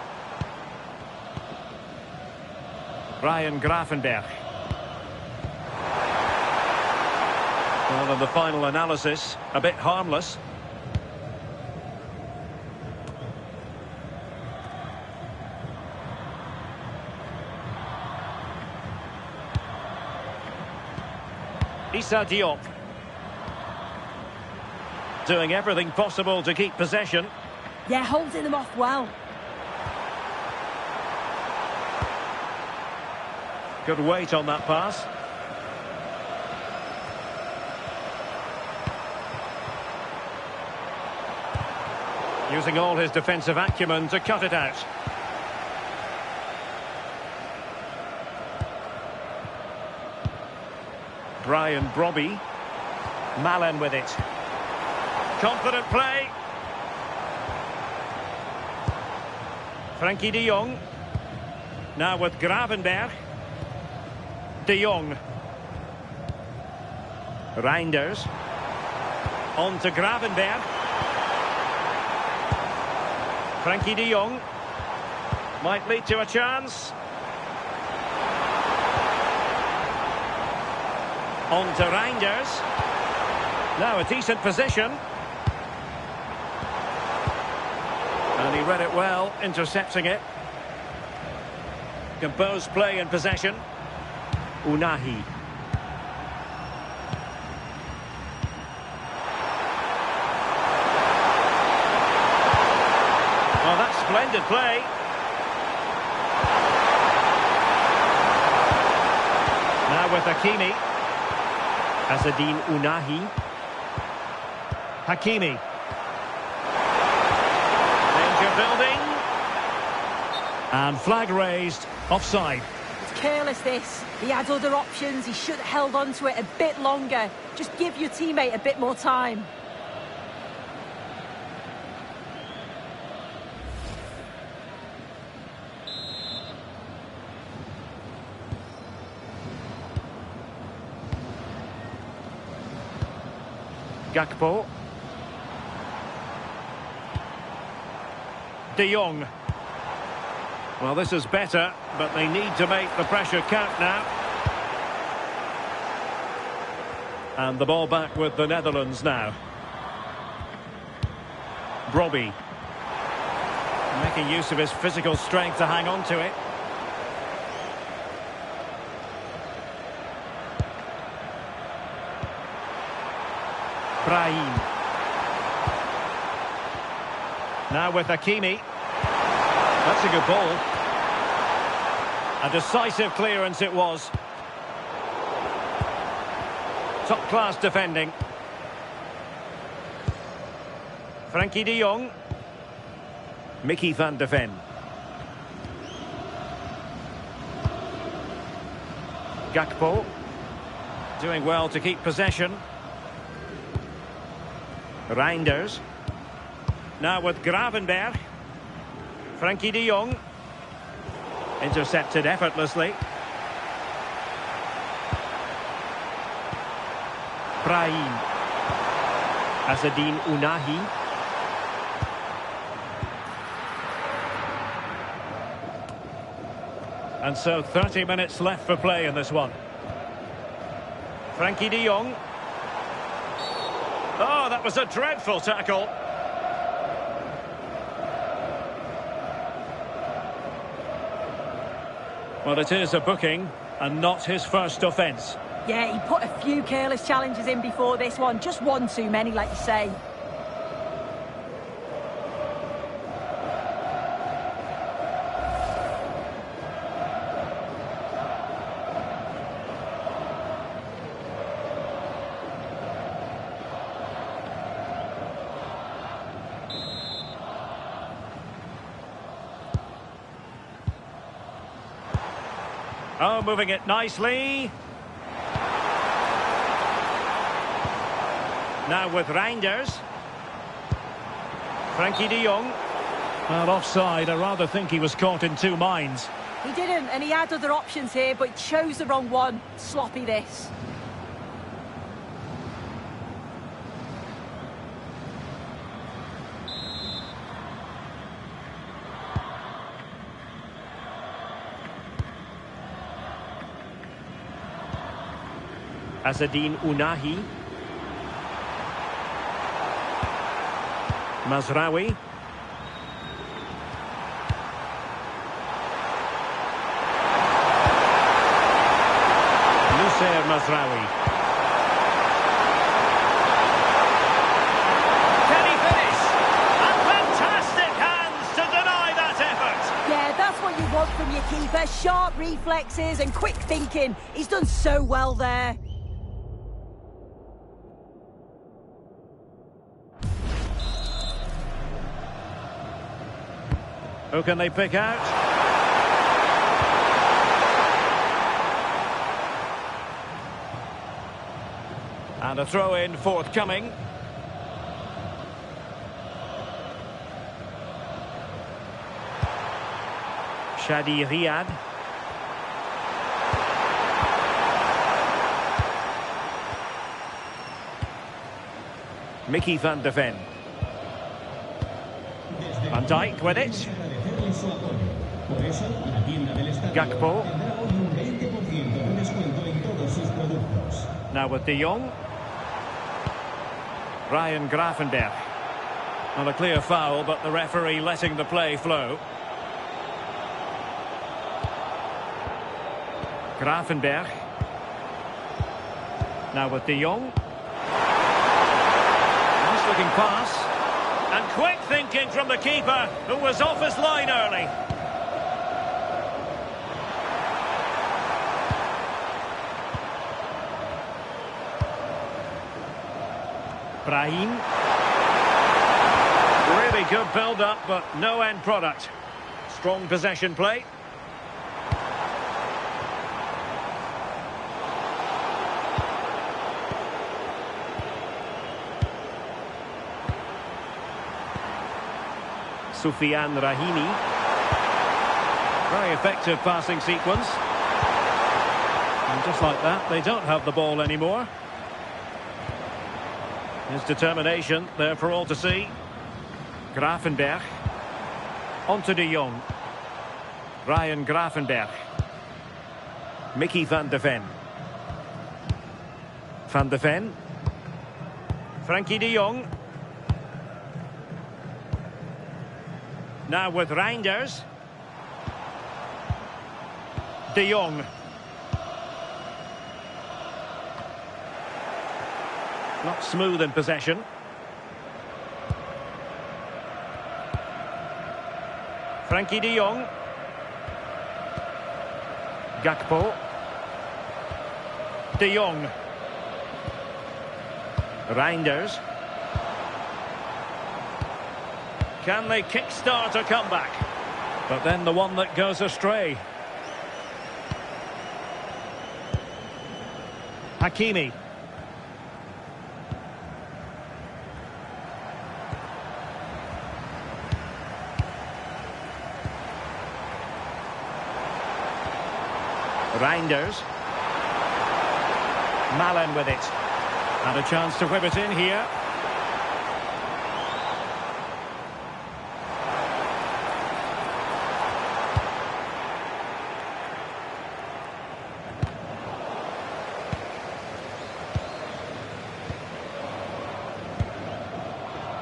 Ryan Gravenberch. Well, in the final analysis, a bit harmless. Issa Diop. Doing everything possible to keep possession. Yeah, holding them off well. Good weight on that pass. Using all his defensive acumen to cut it out. Brian Brobby. Malen with it. Confident play. Frankie de Jong. Now with Gravenberch. De Jong. Reinders. On to Gravenberch. Frankie de Jong. Might lead to a chance. On to Reinders. Now a decent position. And he read it well, intercepting it. Composed play in possession. Unahi. Oh, that's splendid play. Now with Hakimi. Azzedine Unahi. Hakimi. Danger building. And flag raised. Offside. It's careless, this. He had other options. He should have held on to it a bit longer. Just give your teammate a bit more time. Gakpo. De Jong. Well, this is better, but they need to make the pressure count now. And the ball back with the Netherlands now. Brobby. Making use of his physical strength to hang on to it. Brahim. Now with Hakimi. That's a good ball. A decisive clearance it was. Top-class defending. Frankie de Jong. Mickey van de Ven. Gakpo. Doing well to keep possession. Reinders. Now with Gravenberch. Frankie de Jong. Intercepted effortlessly. Brahim. Azzedine Unahi. And so 30 minutes left for play in this one. Frankie de Jong. Oh, that was a dreadful tackle. Well, it is a booking and not his first offence. Yeah, he put a few careless challenges in before this one. Just one too many, like you say. Oh, moving it nicely. Now with Reinders. Frankie de Jong. Well, offside. I rather think he was caught in two minds. He didn't, and he had other options here, but chose the wrong one. Sloppy, this. Azzedine Ounahi. Mazraoui. Mazraoui. Can he finish? And fantastic hands to deny that effort. Yeah, that's what you want from your keeper. Sharp reflexes and quick thinking. He's done so well there. Who can they pick out? And a throw-in forthcoming. Shadi Riyad. Mickey van de Ven. Van Dijk with it. Gakpo. Now with De Jong. Ryan Gravenberch. Not a clear foul, but the referee letting the play flow. Gravenberch. Now with De Jong. Nice looking pass. And quick thinking from the keeper, who was off his line early. Brahim. Really good build-up, but no end product. Strong possession play. Soufiane Rahimi. Very effective passing sequence. And just like that, they don't have the ball anymore. His determination there for all to see. Gravenberch. On to De Jong. Ryan Gravenberch. Mickey van de Ven. Van de Ven. Frankie de Jong. Now with Reinders. De Jong. Not smooth in possession. Frankie de Jong. Gakpo. De Jong. Reinders. Can they kickstart a comeback? But then the one that goes astray. Hakimi. Reinders. Malen with it. And a chance to whip it in here.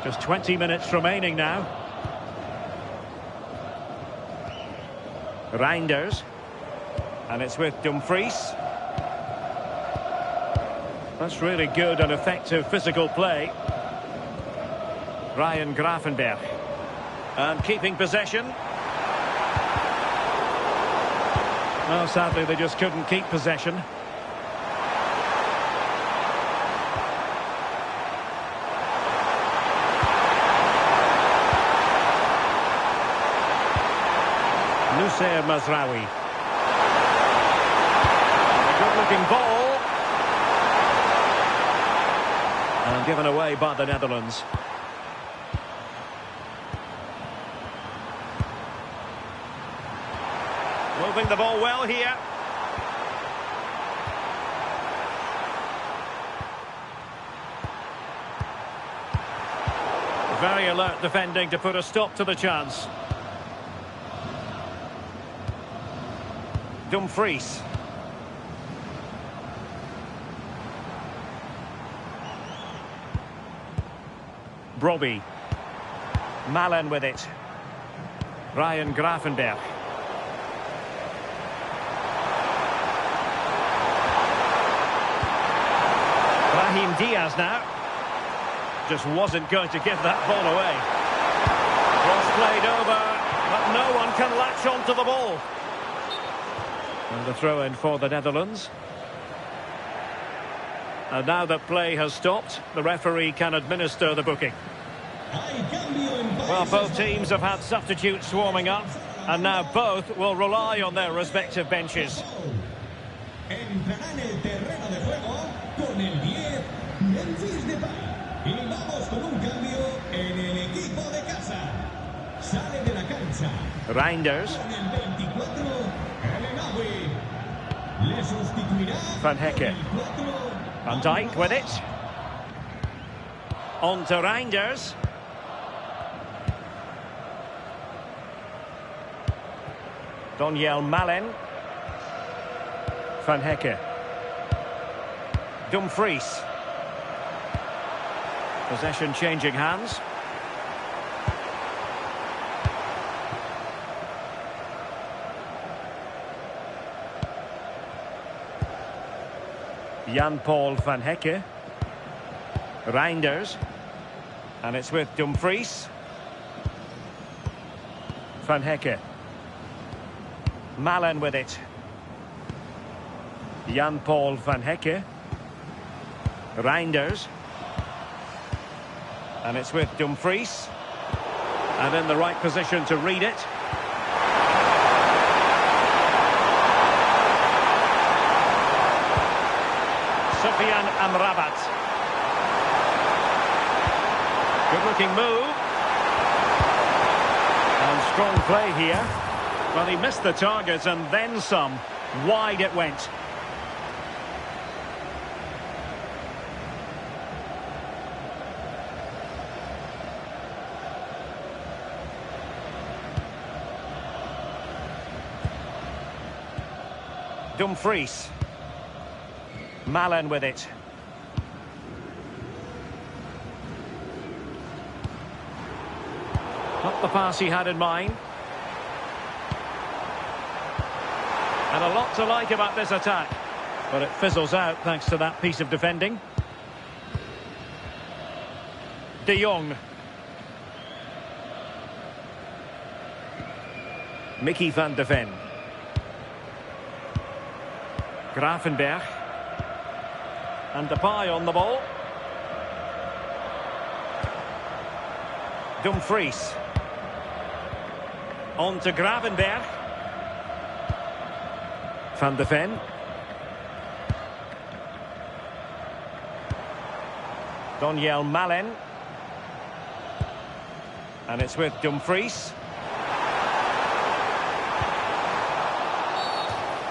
Just 20 minutes remaining now. Reinders. And it's with Dumfries. That's really good and effective physical play. Ryan Gravenberch. And keeping possession. Well, sadly, they just couldn't keep possession. Noussair Mazraoui. Good-looking ball. And given away by the Netherlands. Moving the ball well here. Very alert defending to put a stop to the chance. Dumfries. Brobbey. Malen with it. Ryan Grafenberg. Brahim Diaz now. Just wasn't going to give that ball away. Cross played over, but no one can latch onto the ball. And the throw-in for the Netherlands. And now that play has stopped, the referee can administer the booking. Well, both teams have had substitutes swarming up, and now both will rely on their respective benches. Reinders. Van Hecke. Van Dijk with it. On to Reinders. Donyell Malen. Van Hecke. Dumfries. Possession changing hands. Jan-Paul Van Hecke. Reinders. And it's with Dumfries. Van Hecke. Malen with it. Jan-Paul Van Hecke. Reinders. And it's with Dumfries. And in the right position to read it. Sufyan Amrabat. Good looking move. And strong play here. Well, he missed the target and then some. Wide it went. Dumfries. Malen with it. Not the pass he had in mind. And a lot to like about this attack. But it fizzles out thanks to that piece of defending. De Jong. Mickey van de Ven. Grafenberg. And Depay on the ball. Dumfries. On to Gravenberg. Van de Ven. Donyell Malen. And it's with Dumfries.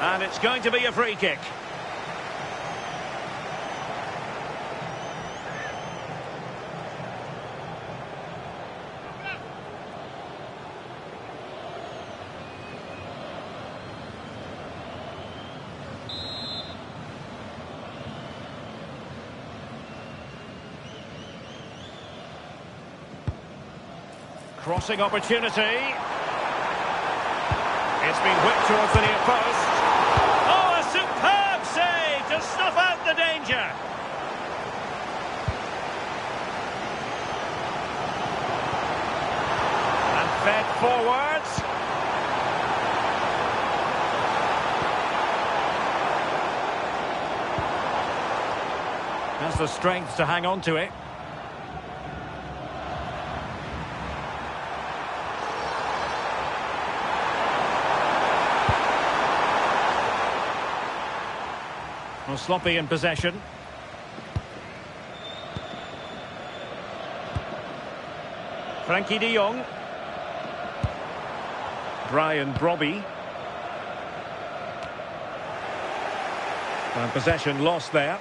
And it's going to be a free kick. Crossing opportunity. It's been whipped towards the near post. Oh, a superb save to snuff out the danger. And fed forwards. Has the strength to hang on to it. Well, sloppy in possession. Frankie de Jong. Brian Brobbey. And possession lost there.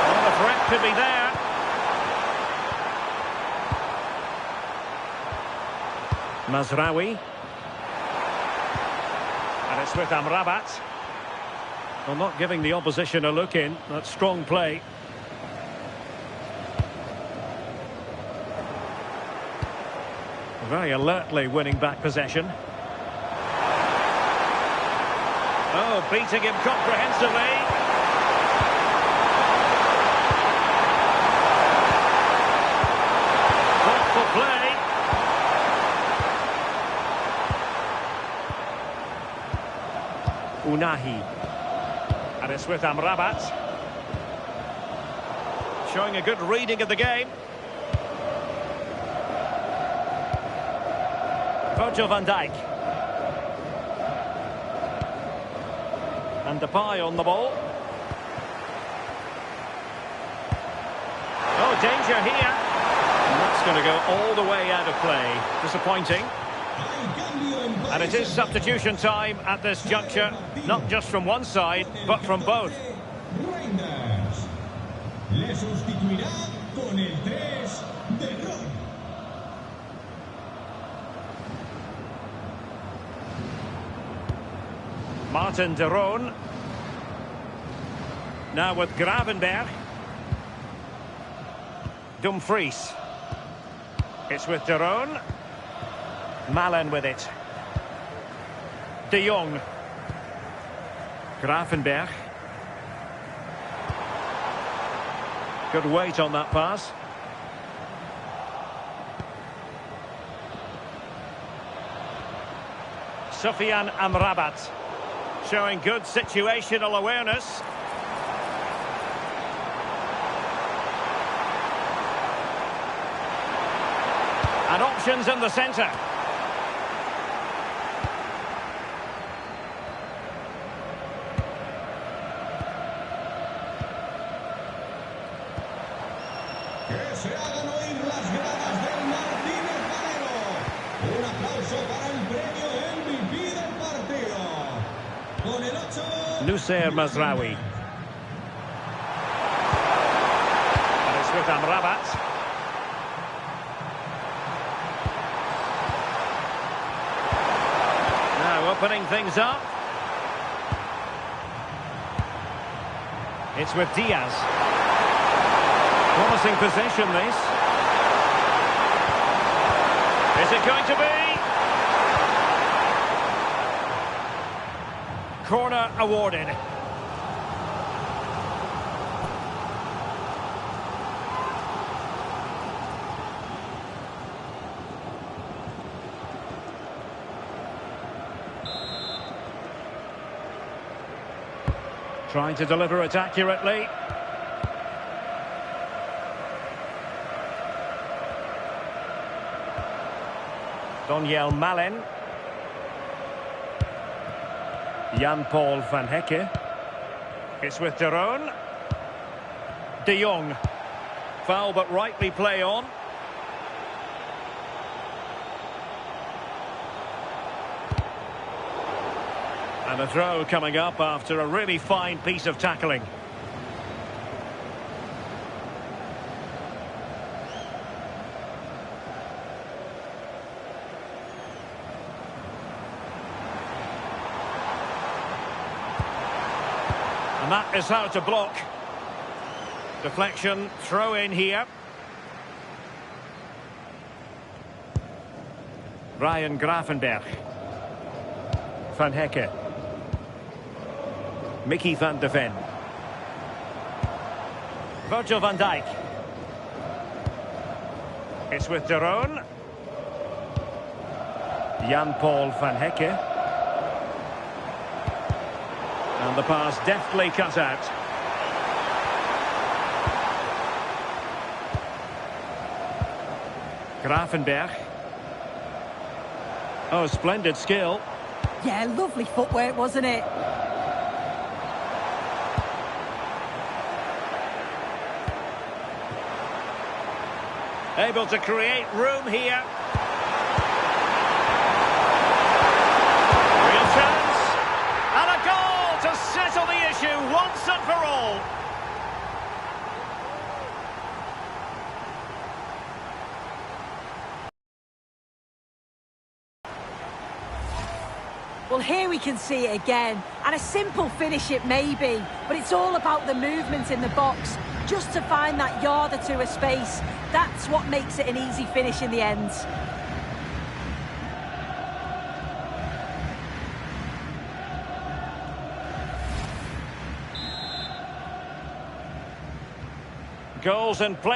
Well, the threat could be there. Mazraoui. And it's with Amrabat. Well, not giving the opposition a look in. That's strong play. Very alertly winning back possession. Oh, beating him comprehensively. Thoughtful play. Unahi. And it's with Amrabat. Showing a good reading of the game. Virgil van Dijk. And Depay on the ball. Oh, danger here. And that's going to go all the way out of play. Disappointing. And it is substitution time at this juncture. Not just from one side, but from both. Le sustituirá con el 3 de Ron. Martin de Roon. Now with Gravenberg. Dumfries. It's with de Roon. Malen with it. De Jong. Gravenberg. Good weight on that pass. Sofiane Amrabat. Showing good situational awareness. And options in the centre. Que se hagan oír las gradas del Martínez Valero. Un aplauso para el premio MVP del partido. Con el 8. Nussair Mazraoui. And it's with Amrabat. Now opening things up. It's with Diaz. Promising possession, this. Is it going to be? Corner awarded. Trying to deliver it accurately. Donyell Malen. Jan-Paul van Hecke. It's with de Roon. De Jong. Foul but rightly play on. And a throw coming up after a really fine piece of tackling. And that is how to block. Deflection, throw in here. Ryan Gravenberg. Van Hecke. Mickey van de Ven. Virgil van Dijk. It's with de Roon. Jan-Paul van Hecke. And the pass deftly cut out. Gravenberg. Oh, splendid skill. Yeah, lovely footwork, wasn't it? Able to create room here. Real chance. And a goal to settle the issue once and for all. Well, here we can see it again. And a simple finish it may be, but it's all about the movement in the box. Just to find that yard or two of space. That's what makes it an easy finish in the end. Goals and plenty.